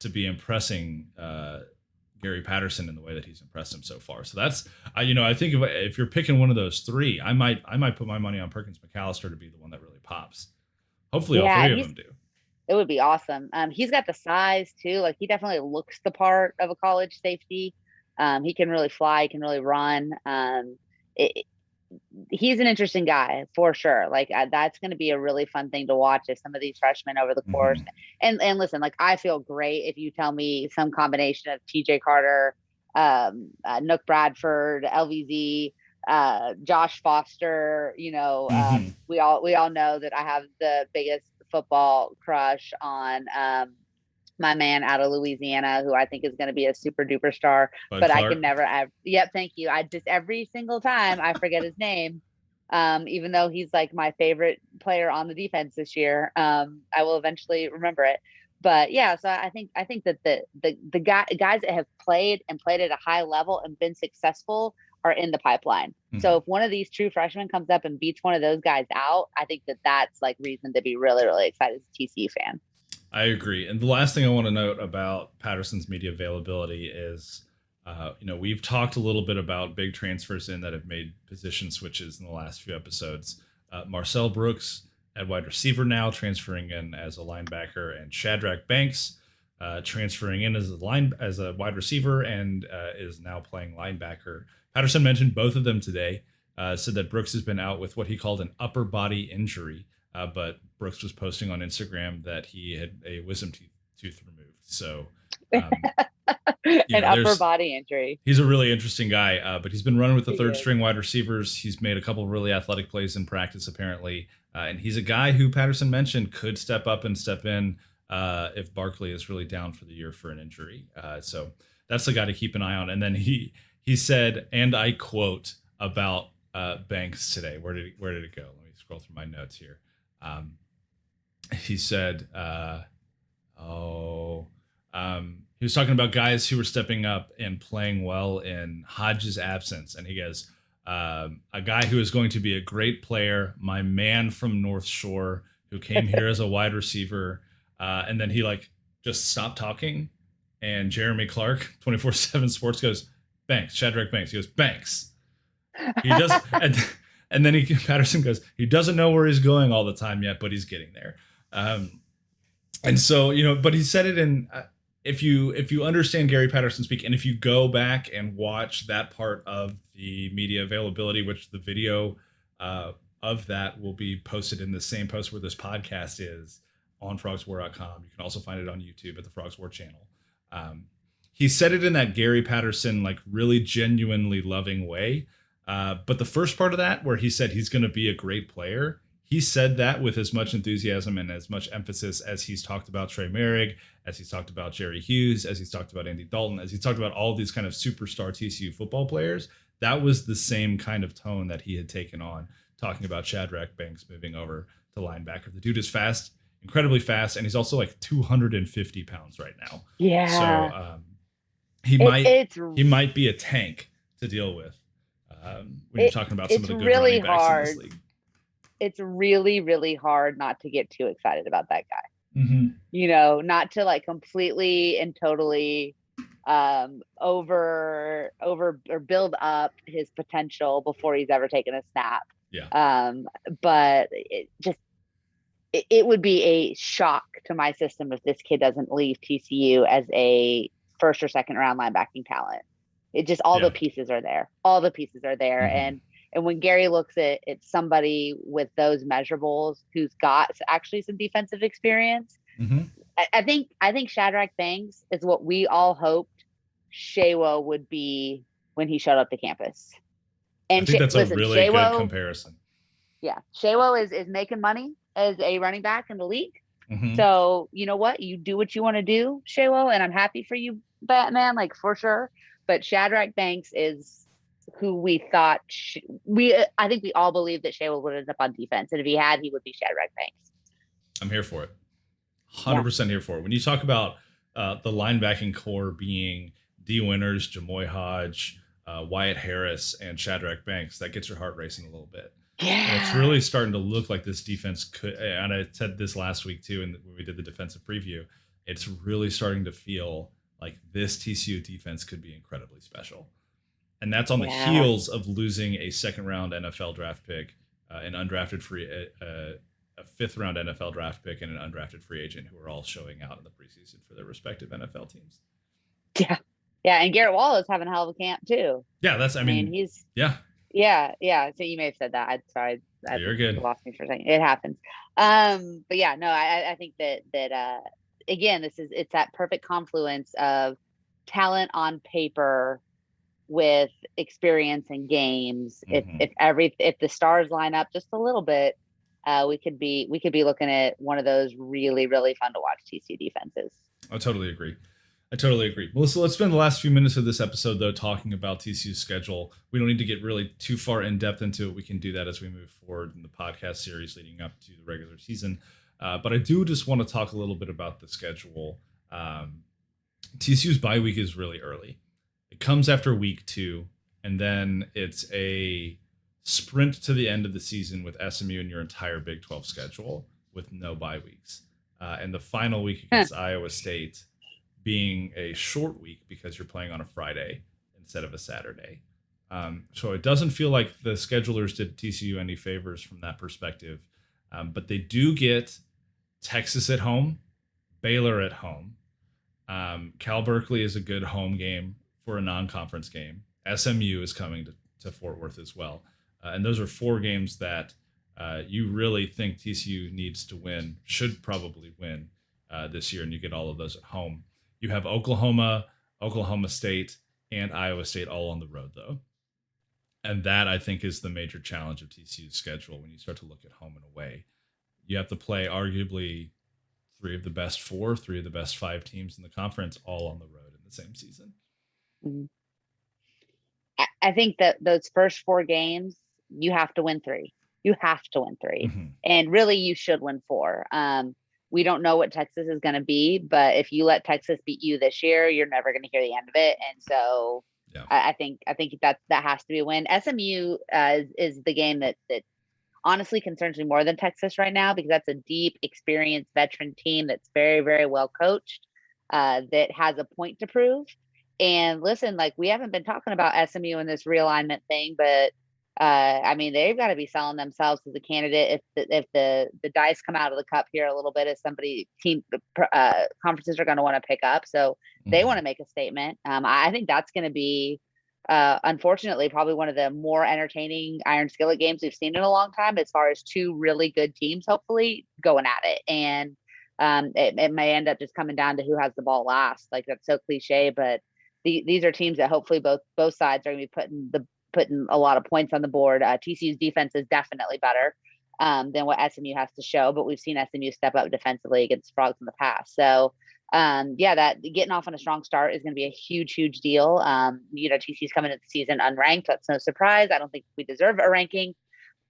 to be impressing Gary Patterson in the way that he's impressed him so far. So that's, I think if you're picking one of those 3, I might put my money on Perkins McAllister to be the one that really pops. Hopefully all 3 of them do. It would be awesome. He's got the size too. Like, he definitely looks the part of a college safety. He can really fly. He can really run. He's an interesting guy for sure. Like, that's going to be a really fun thing to watch as some of these freshmen over the course. And listen, like, I feel great if you tell me some combination of TJ Carter, Nook Bradford, LVZ, Josh Foster, we all know that I have the biggest football crush on my man out of Louisiana, who I think is going to be a super duper star, Bud but Clark. I can never. Yep. Thank you. I just, every single time I forget his name. Even though he's like my favorite player on the defense this year. I will eventually remember it. But yeah, so I think that the guys that have played at a high level and been successful are in the pipeline. So if one of these true freshmen comes up and beats one of those guys out, I think that that's like reason to be really, really excited as a TCU fan. I agree. And the last thing I want to note about Patterson's media availability is, we've talked a little bit about big transfers in that have made position switches in the last few episodes. Marcel Brooks at wide receiver now, transferring in as a linebacker, and Shadrack Banks transferring in as a wide receiver and is now playing linebacker. Patterson mentioned both of them today, said that Brooks has been out with what he called an upper body injury, but Brooks was posting on Instagram that he had a wisdom tooth removed. So an upper body injury. He's a really interesting guy, but he's been running with the third string wide receivers. He's made a couple of really athletic plays in practice, apparently. And he's a guy who Patterson mentioned could step up and step in if Barkley is really down for the year for an injury. So that's the guy to keep an eye on. And then he said, and I quote about Banks today. Where did it go? Let me scroll through my notes here. He said, he was talking about guys who were stepping up and playing well in Hodges' absence, and he goes, a guy who is going to be a great player, my man from North Shore, who came here as a wide receiver, and then he like just stopped talking, and Jeremy Clark, 24/7 Sports, goes, Banks, Shadrack Banks. He goes, Banks. He does, and then Patterson goes, he doesn't know where he's going all the time yet, but he's getting there. And so, but he said it in, if you understand Gary Patterson speak, and if you go back and watch that part of the media availability, which the video of that will be posted in the same post where this podcast is on frogswar.com. You can also find it on YouTube at the Frogs War channel. He said it in that Gary Patterson, like really genuinely loving way. But the first part of that, where he said he's going to be a great player, he said that with as much enthusiasm and as much emphasis as he's talked about Trey Merrick, as he's talked about Jerry Hughes, as he's talked about Andy Dalton, as he's talked about all these kind of superstar TCU football players. That was the same kind of tone that he had taken on talking about Shadrack Banks moving over to linebacker. The dude is fast, incredibly fast, and he's also like 250 pounds right now. Yeah. So he might be a tank to deal with when you're talking about some of the good running backs in this league. It's really, really hard not to get too excited about that guy. Mm-hmm. Not to like completely and totally over or build up his potential before he's ever taken a snap. Yeah. But it would be a shock to my system if this kid doesn't leave TCU as a first or second round linebacking talent. It just, all the pieces are there. All the pieces are there. Mm-hmm. And when Gary looks at somebody with those measurables who's got actually some defensive experience, mm-hmm. I think Shadrack Banks is what we all hoped Shewa would be when he showed up to campus. And I think that's a really good comparison. Yeah. Shewa is making money as a running back in the league. Mm-hmm. So you know what? You do what you want to do, Shewa, and I'm happy for you, Batman, like for sure. But Shadrack Banks is who we thought I think we all believed that Shewa would end up on defense, and if he had, he would be Shadrack Banks. I'm here for it. 100% here for it. When you talk about the linebacking core being D. Winters, Jamoy Hodge, Wyatt Harris, and Shadrack Banks, that gets your heart racing a little bit. Yeah. And it's really starting to look like this defense could, and I said this last week too, when we did the defensive preview, it's really starting to feel like this TCU defense could be incredibly special. And that's on the heels of losing a second-round NFL draft pick, an undrafted free, a fifth-round NFL draft pick, and an undrafted free agent who are all showing out in the preseason for their respective NFL teams. Yeah, yeah, and Garrett Wallace having a hell of a camp too. Yeah, I mean he's yeah. So you may have said that. Sorry, you're good. Lost me for a second. It happens. But yeah, no, I think that again, it's that perfect confluence of talent on paper with experience in games. Mm-hmm. If the stars line up just a little bit, we could be looking at one of those really, really fun to watch TCU defenses. I totally agree. Melissa, let's spend the last few minutes of this episode though talking about TCU's schedule. We don't need to get really too far in depth into it. We can do that as we move forward in the podcast series leading up to the regular season. But I do just want to talk a little bit about the schedule. TCU's bye week is really early. It comes after week 2, and then it's a sprint to the end of the season with SMU and your entire Big 12 schedule with no bye weeks. And the final week against Iowa State being a short week because you're playing on a Friday instead of a Saturday. So it doesn't feel like the schedulers did TCU any favors from that perspective. But they do get Texas at home, Baylor at home. Cal Berkeley is a good home game for a non-conference game. SMU is coming to Fort Worth as well. And those are 4 games that you really think TCU needs to win, should probably win this year, and you get all of those at home. You have Oklahoma, Oklahoma State, and Iowa State all on the road, though. And that, I think, is the major challenge of TCU's schedule when you start to look at home and away. You have to play arguably three of the best four, three of the best five teams in the conference, all on the road in the same season. Mhm. I think that those first 4 games, you have to win 3. You have to win 3. Mm-hmm. And really, you should win 4. We don't know what Texas is going to be, but if you let Texas beat you this year, you're never going to hear the end of it. And so Yeah. I think that has to be a win. SMU is the game that honestly concerns me more than Texas right now, because that's a deep, experienced veteran team that's very, very well coached, that has a point to prove. And listen, like, we haven't been talking about SMU in this realignment thing, but I mean, they've got to be selling themselves as a candidate if the dice come out of the cup here a little bit, as somebody team conferences are going to want to pick up. So they want to make a statement. I think that's going to be unfortunately probably one of the more entertaining iron skillet games we've seen in a long time, as far as 2 really good teams hopefully going at it. And it may end up just coming down to who has the ball last. Like, that's so cliche, but these are teams that hopefully both sides are going to be putting a lot of points on the board. TCU's defense is definitely better than what SMU has to show, but we've seen SMU step up defensively against Frogs in the past. So that getting off on a strong start is going to be a huge, huge deal. TCU's coming into the season unranked. That's no surprise. I don't think we deserve a ranking,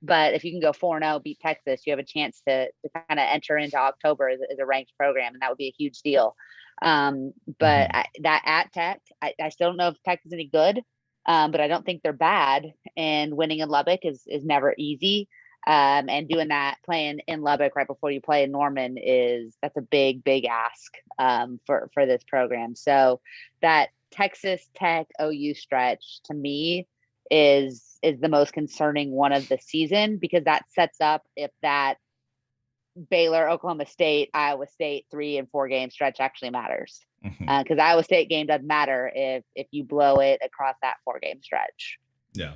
but if you can go 4-0, beat Texas, you have a chance to kind of enter into October as a ranked program, and that would be a huge deal. But that at Tech, I still don't know if Tech is any good, but I don't think they're bad. And winning in Lubbock is never easy. And doing that, playing in Lubbock right before you play in Norman, that's a big, big ask for this program. So that Texas Tech OU stretch, to me, is the most concerning one of the season, because that sets up if that Baylor, Oklahoma State, Iowa State 3 and 4 game stretch actually matters. Because Iowa State game doesn't matter if you blow it across that 4 game stretch. Yeah.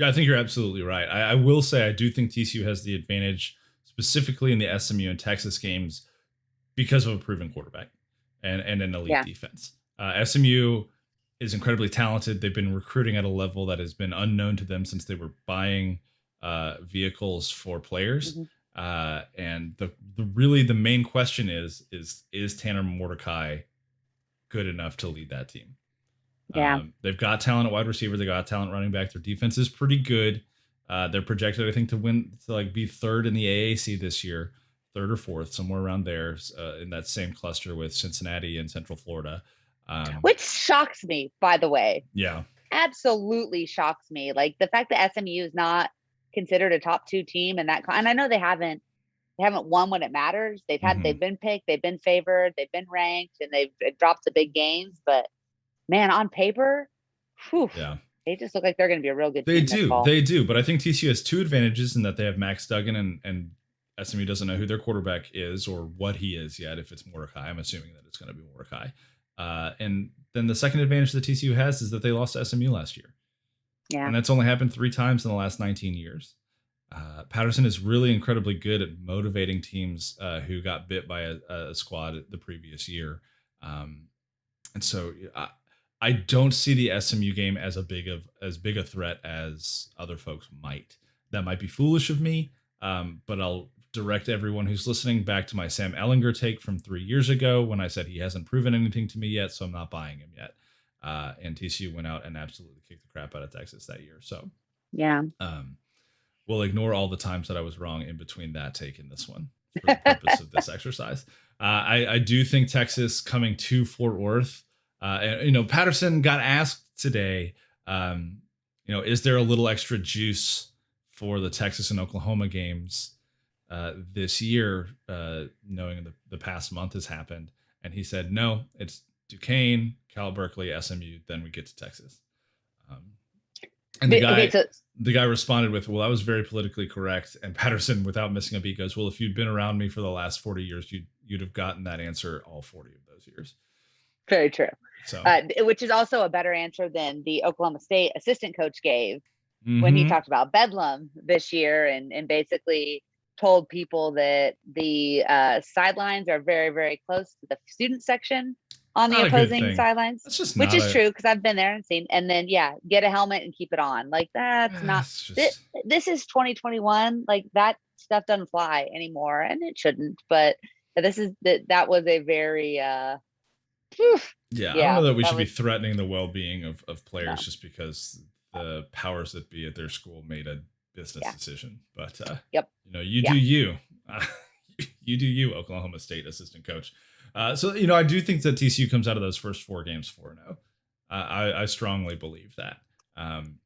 I think you're absolutely right. I will say I do think TCU has the advantage, specifically in the SMU and Texas games, because of a proven quarterback and an elite defense. SMU is incredibly talented. They've been recruiting at a level that has been unknown to them since they were buying vehicles for players. And the main question is Tanner Mordecai good enough to lead that team? They've got talent at wide receiver. They got talent running back. Their defense is pretty good. They're projected, I think, to be 3rd in the AAC this year, 3rd or 4th, somewhere around there, in that same cluster with Cincinnati and Central Florida. Which shocks me, by the way. Yeah. Absolutely shocks me. Like, the fact that SMU is not considered a top 2 team, and I know they haven't won when it matters. They've been picked, they've been favored, they've been ranked, and they've dropped the big games. But man, on paper, they just look like they're going to be a real good team. They do. But I think TCU has 2 advantages in that they have Max Duggan, and SMU doesn't know who their quarterback is or what he is yet. If it's Mordecai, I'm assuming that it's going to be Mordecai. And then the second advantage that TCU has is that they lost to SMU last year. Yeah. And that's only happened 3 times in the last 19 years. Patterson is really incredibly good at motivating teams who got bit by a squad the previous year. And so I don't see the SMU game as big a threat as other folks might. That might be foolish of me, but I'll direct everyone who's listening back to my Sam Ellinger take from 3 years ago when I said he hasn't proven anything to me yet, so I'm not buying him yet. And TCU went out and absolutely kicked the crap out of Texas that year. So we'll ignore all the times that I was wrong in between that take and this one for the purpose of this exercise. I do think Texas coming to Fort Worth, and Patterson got asked today, is there a little extra juice for the Texas and Oklahoma games this year, knowing the past month has happened? And he said, no, it's Duquesne, Cal Berkeley, SMU, then we get to Texas. And the guy responded with, well, that was very politically correct. And Patterson, without missing a beat, goes, well, if you'd been around me for the last 40 years, you'd have gotten that answer all 40 of those years. Very true. So, which is also a better answer than the Oklahoma State assistant coach gave when he talked about Bedlam this year and basically told people that the sidelines are very, very close to the student section on the opposing sidelines, which is true because I've been there and seen. And then, get a helmet and keep it on. Like, that's not. This is 2021. Like, that stuff doesn't fly anymore, and it shouldn't. But That was a very whew, Yeah, I don't know yeah, that we that should be was threatening the well-being of players no. just because the powers that be at their school made a business Yeah. decision. But Yep. you do Yeah. you. Uh, you do you, Oklahoma State assistant coach. So I do think that TCU comes out of those first 4 games 4-0. I strongly believe that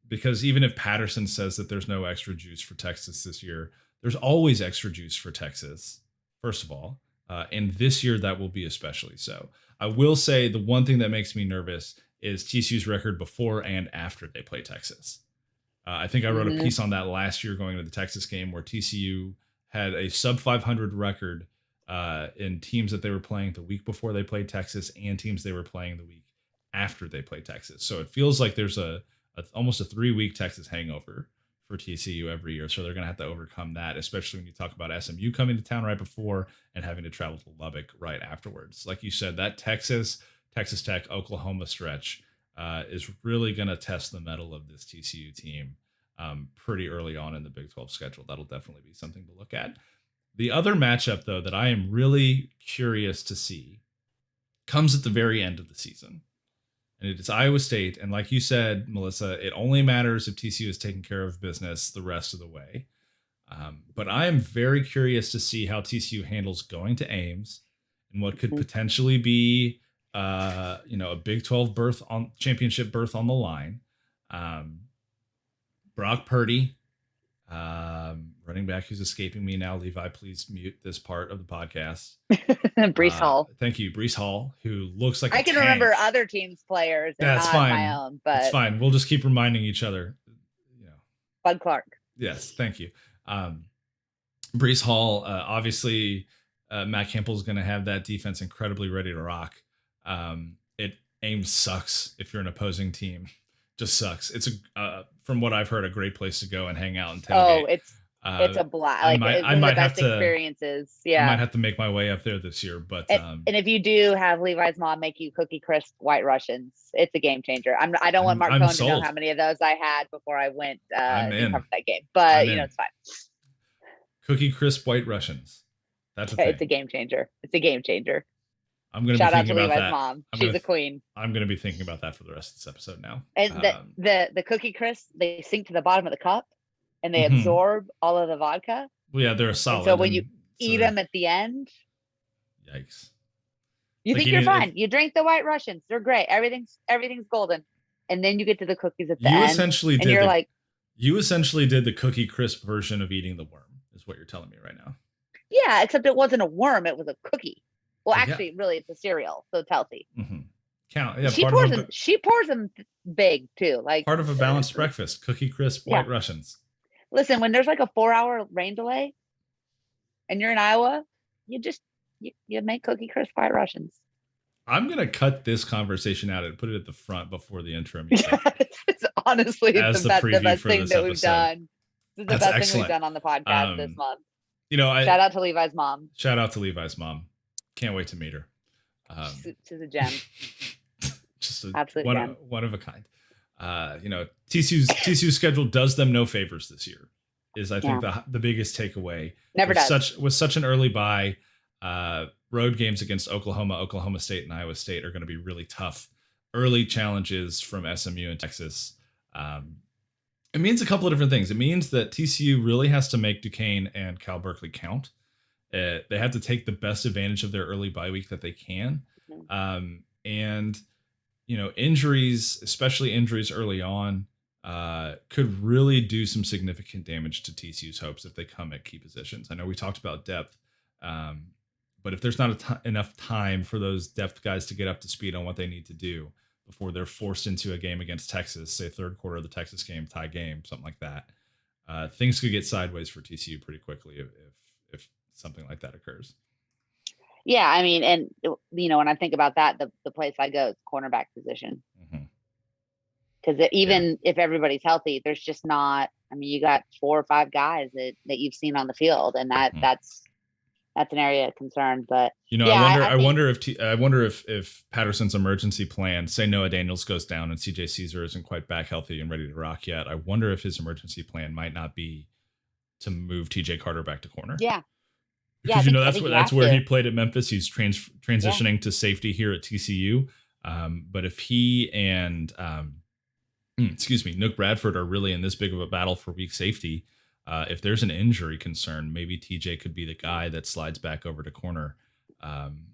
because even if Patterson says that there's no extra juice for Texas this year, there's always extra juice for Texas. First of all, and this year that will be especially so. I will say the one thing that makes me nervous is TCU's record before and after they play Texas. I think I wrote a Mm-hmm. piece on that last year going into the Texas game where TCU had a sub 500 record in teams that they were playing the week before they played Texas and teams they were playing the week after they played Texas. So it feels like there's almost a 3-week Texas hangover for TCU every year. So they're going to have to overcome that, especially when you talk about SMU coming to town right before and having to travel to Lubbock right afterwards. Like you said, that Texas Tech, Oklahoma stretch is really going to test the mettle of this TCU team pretty early on in the Big 12 schedule. That'll definitely be something to look at. The other matchup, though, that I am really curious to see comes at the very end of the season. And it's Iowa State. And like you said, Melissa, it only matters if TCU is taking care of business the rest of the way. But I am very curious to see how TCU handles going to Ames and what could potentially be, a Big 12 championship berth on the line. Brock Purdy, running back who's escaping me now. Levi, please mute this part of the podcast. Brees Hall. Thank you, Brees Hall, who looks like I can tank. remember other teams' players and That's not fine. my own, but it's fine. We'll just keep reminding each other. Bud Clark. Yes, thank you. Brees Hall, obviously, Matt Campbell is going to have that defense incredibly ready to rock. Ames sucks if you're an opposing team. Just sucks. It's from what I've heard, a great place to go and hang out and tailgate. Oh, it's a blast. Like I might have to experiences. Yeah, I might have to make my way up there this year. But and if you do have Levi's mom make you cookie crisp white Russians, it's a game changer. I don't want Mark Cohn to know how many of those I had before I went and covered that game. But it's fine. Cookie crisp white Russians. That's a thing. It's a game changer. It's a game changer. I'm gonna shout be out to Levi's that. mom. She's a queen. I'm gonna be thinking about that for the rest of this episode now. And the cookie crisp, they sink to the bottom of the cup, and they absorb all of the vodka. Well, yeah, they're a solid. And so when you eat them at the end, yikes! You think you're fine. You drink the white Russians; they're great. Everything's golden, and then you get to the cookies at the end. You essentially did the cookie crisp version of eating the worm, is what you're telling me right now. Yeah, except it wasn't a worm; it was a cookie. Well, actually, really, it's a cereal, so it's healthy. Mm-hmm. Yeah, she pours them big too, like part of a balanced breakfast. Cookie crisp white Russians. Listen, when there's like a 4-hour rain delay, and you're in Iowa, you make cookie crisp white Russians. I'm gonna cut this conversation out and put it at the front before the intro. It's honestly the best thing that we've done. This is the best thing we've done on the podcast this month. Shout out to Levi's mom. Shout out to Levi's mom. Can't wait to meet her. She's a gem. Just absolute gem. One of a kind. TCU's schedule does them no favors this year. Is I think the biggest takeaway. Never does. With such an early bye, road games against Oklahoma State, and Iowa State are going to be really tough. Early challenges from SMU and Texas. It means a couple of different things. It means that TCU really has to make Duquesne and Cal Berkeley count. They have to take the best advantage of their early bye week that they can. And injuries, especially injuries early on, could really do some significant damage to TCU's hopes if they come at key positions. I know we talked about depth, but if there's not enough time for those depth guys to get up to speed on what they need to do before they're forced into a game against Texas, say third quarter of the Texas game, tie game, something like that, things could get sideways for TCU pretty quickly if something like that occurs. Yeah, I mean, and when I think about that, the place I go is cornerback position. Because if everybody's healthy, there's just not. I mean, you got 4 or 5 guys that you've seen on the field, and that's an area of concern. But I wonder if Patterson's emergency plan, say Noah Daniels goes down and CJ Caesar isn't quite back healthy and ready to rock yet. I wonder if his emergency plan might not be to move TJ Carter back to corner. Yeah. Yeah, because I that's think you that's have where he to. played at Memphis. He's Yeah, transitioning to safety here at TCU. But if he and excuse me, Nook Bradford are really in this big of a battle for weak safety, if there's an injury concern, maybe TJ could be the guy that slides back over to corner, um,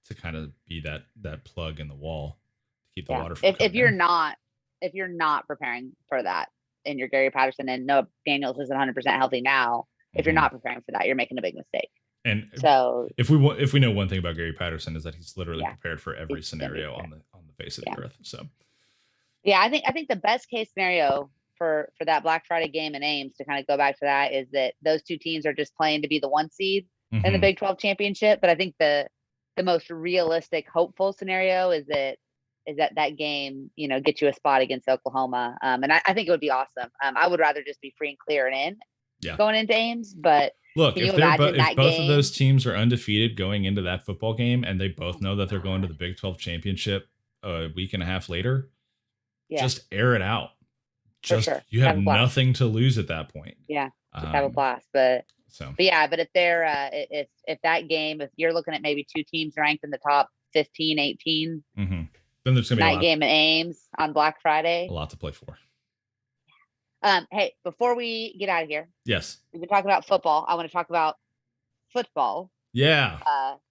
to kind of be that plug in the wall to keep the yeah. water from If coming you're in. not preparing for that in your Gary Patterson, and no, Daniels isn't 100% healthy now. If you're Mm-hmm. not preparing for that, you're making a big mistake. And So if we know one thing about Gary Patterson is that he's literally yeah, prepared for every he's gonna be scenario prepared. on the face of Yeah. the earth. So Yeah, I think the best case scenario for that Black Friday game in Ames, to kind of go back to that, is that those two teams are just playing to be the 1 seed in the mm-hmm. Big 12 championship. But I think the most realistic, hopeful scenario is that game, gets you a spot against Oklahoma. And I think it would be awesome. I would rather just be free and clear and in Yeah. going into Ames, but Look, can you imagine if that both of game? those teams are undefeated going into that football game, and they both know that they're going to the Big 12 championship a week and a half later, Yeah, just air it out. for Just sure. you Just have have a blast. nothing to lose at that point. Yeah, just have a blast. So But yeah, but if they're if that game, if you're looking at maybe two teams ranked in the top 15, 18, mm-hmm. Then there's gonna be night game in Ames on Black a Friday. lot to play for. Hey, before we get out of here, Yes. we've been talking about football. I want to talk about football. Yeah.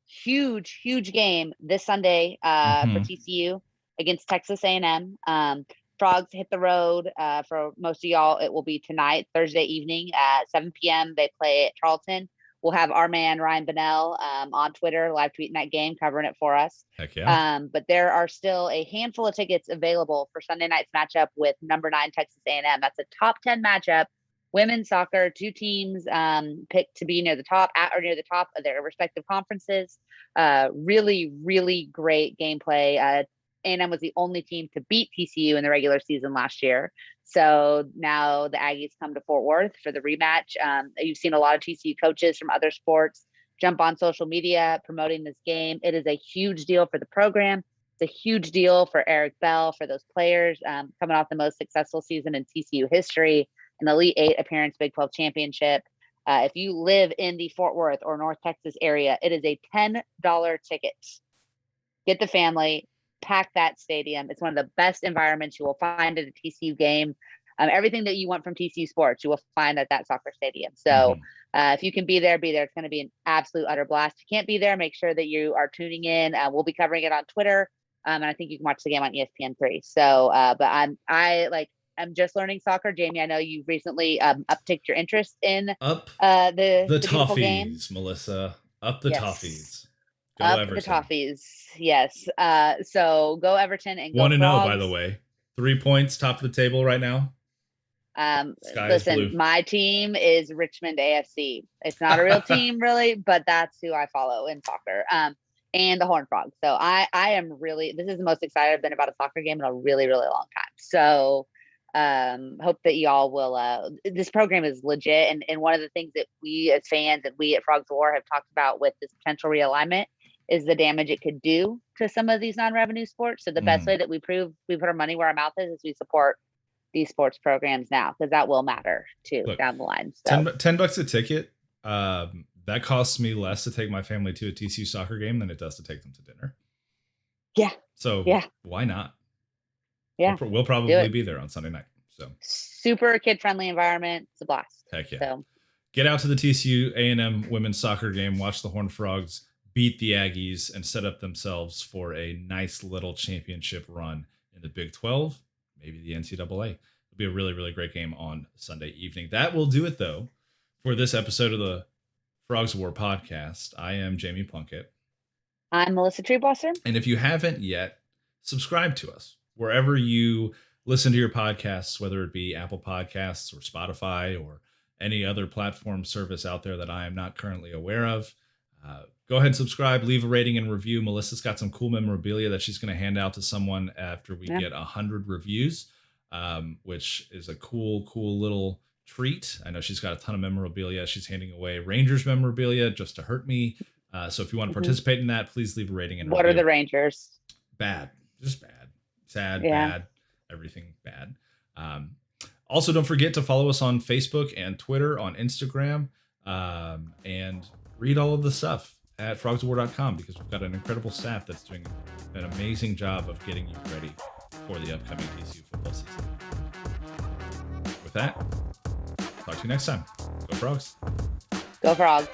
Huge game this Sunday for Mm-hmm. TCU against Texas A&M. Frogs hit the road. For most of y'all, it will be tonight, Thursday evening at 7 p.m. They play at Charlton. We'll have our man Ryan Bonnell on Twitter live tweeting that game, covering it for us. Heck yeah. But there are still a handful of tickets available for Sunday night's matchup with number 9 Texas A&M. That's a top 10 matchup. Women's soccer, two teams picked to be near the top of their respective conferences. Really, really great gameplay. A&M was the only team to beat TCU in the regular season last year. So now the Aggies come to Fort Worth for the rematch. You've seen a lot of TCU coaches from other sports jump on social media promoting this game. It is a huge deal for the program. It's a huge deal for Eric Bell, for those players coming off the most successful season in TCU history, an Elite Eight appearance, Big 12 championship. If you live in the Fort Worth or North Texas area, it is a $10 ticket. Get the family, pack that stadium. It's one of the best environments you will find at a TCU game. Everything that you want from TCU sports, you will find at that soccer stadium. So if you can be there, be there. It's going to be an absolute utter blast. If you can't be there, make sure that you are tuning in. We'll be covering it on Twitter. And I think you can watch the game on ESPN3. So, but I'm just learning soccer. Jamie, I know you recently upticked your interest in Up the the beautiful game. toffees, Melissa. Up the Yes. toffees. Go Up the Everton. Toffees. Yes. So go Everton and go 1-0, by the Frogs. way. 3 points, top of the table right now. Sky is Listen, blue. my team is Richmond AFC. It's not a real team, really, but that's who I follow in soccer. And the Horned Frogs. So I am really, this is the most excited I've been about a soccer game in a really, really long time. So hope that y'all will, this program is legit. And one of the things that we as fans and we at Frogs War have talked about with this potential realignment is the damage it could do to some of these non-revenue sports. So the best way that we prove we put our money where our mouth is we support these sports programs now, because that will matter too. Look, down the line. So $10 a ticket. That costs me less to take my family to a TCU soccer game than it does to take them to dinner. Yeah. So why not? Yeah. We'll probably be there on Sunday night. So super kid friendly environment. It's a blast. Heck yeah. So get out to the TCU A&M women's soccer game, watch the Horned Frogs beat the Aggies and set up themselves for a nice little championship run in the Big 12, maybe the NCAA. It'll be a really, really great game on Sunday evening. That will do it, though, for this episode of the Frogs War podcast. I am Jamie Plunkett. I'm Melissa Treebosser. And if you haven't yet, subscribe to us wherever you listen to your podcasts, whether it be Apple Podcasts or Spotify or any other platform service out there that I am not currently aware of. Go ahead and subscribe, leave a rating and review. Melissa's got some cool memorabilia that she's going to hand out to someone after we get 100 reviews, which is a cool little treat. I know she's got a ton of memorabilia. She's handing away Rangers memorabilia just to hurt me. So if you want to participate in that, please leave a rating and review. What are the Rangers? Bad. Just bad. Sad, bad, everything bad. Also, don't forget to follow us on Facebook and Twitter, on Instagram. And read all of the stuff at frogswar.com, because we've got an incredible staff that's doing an amazing job of getting you ready for the upcoming TCU football season. With that, talk to you next time. Go Frogs. Go Frogs.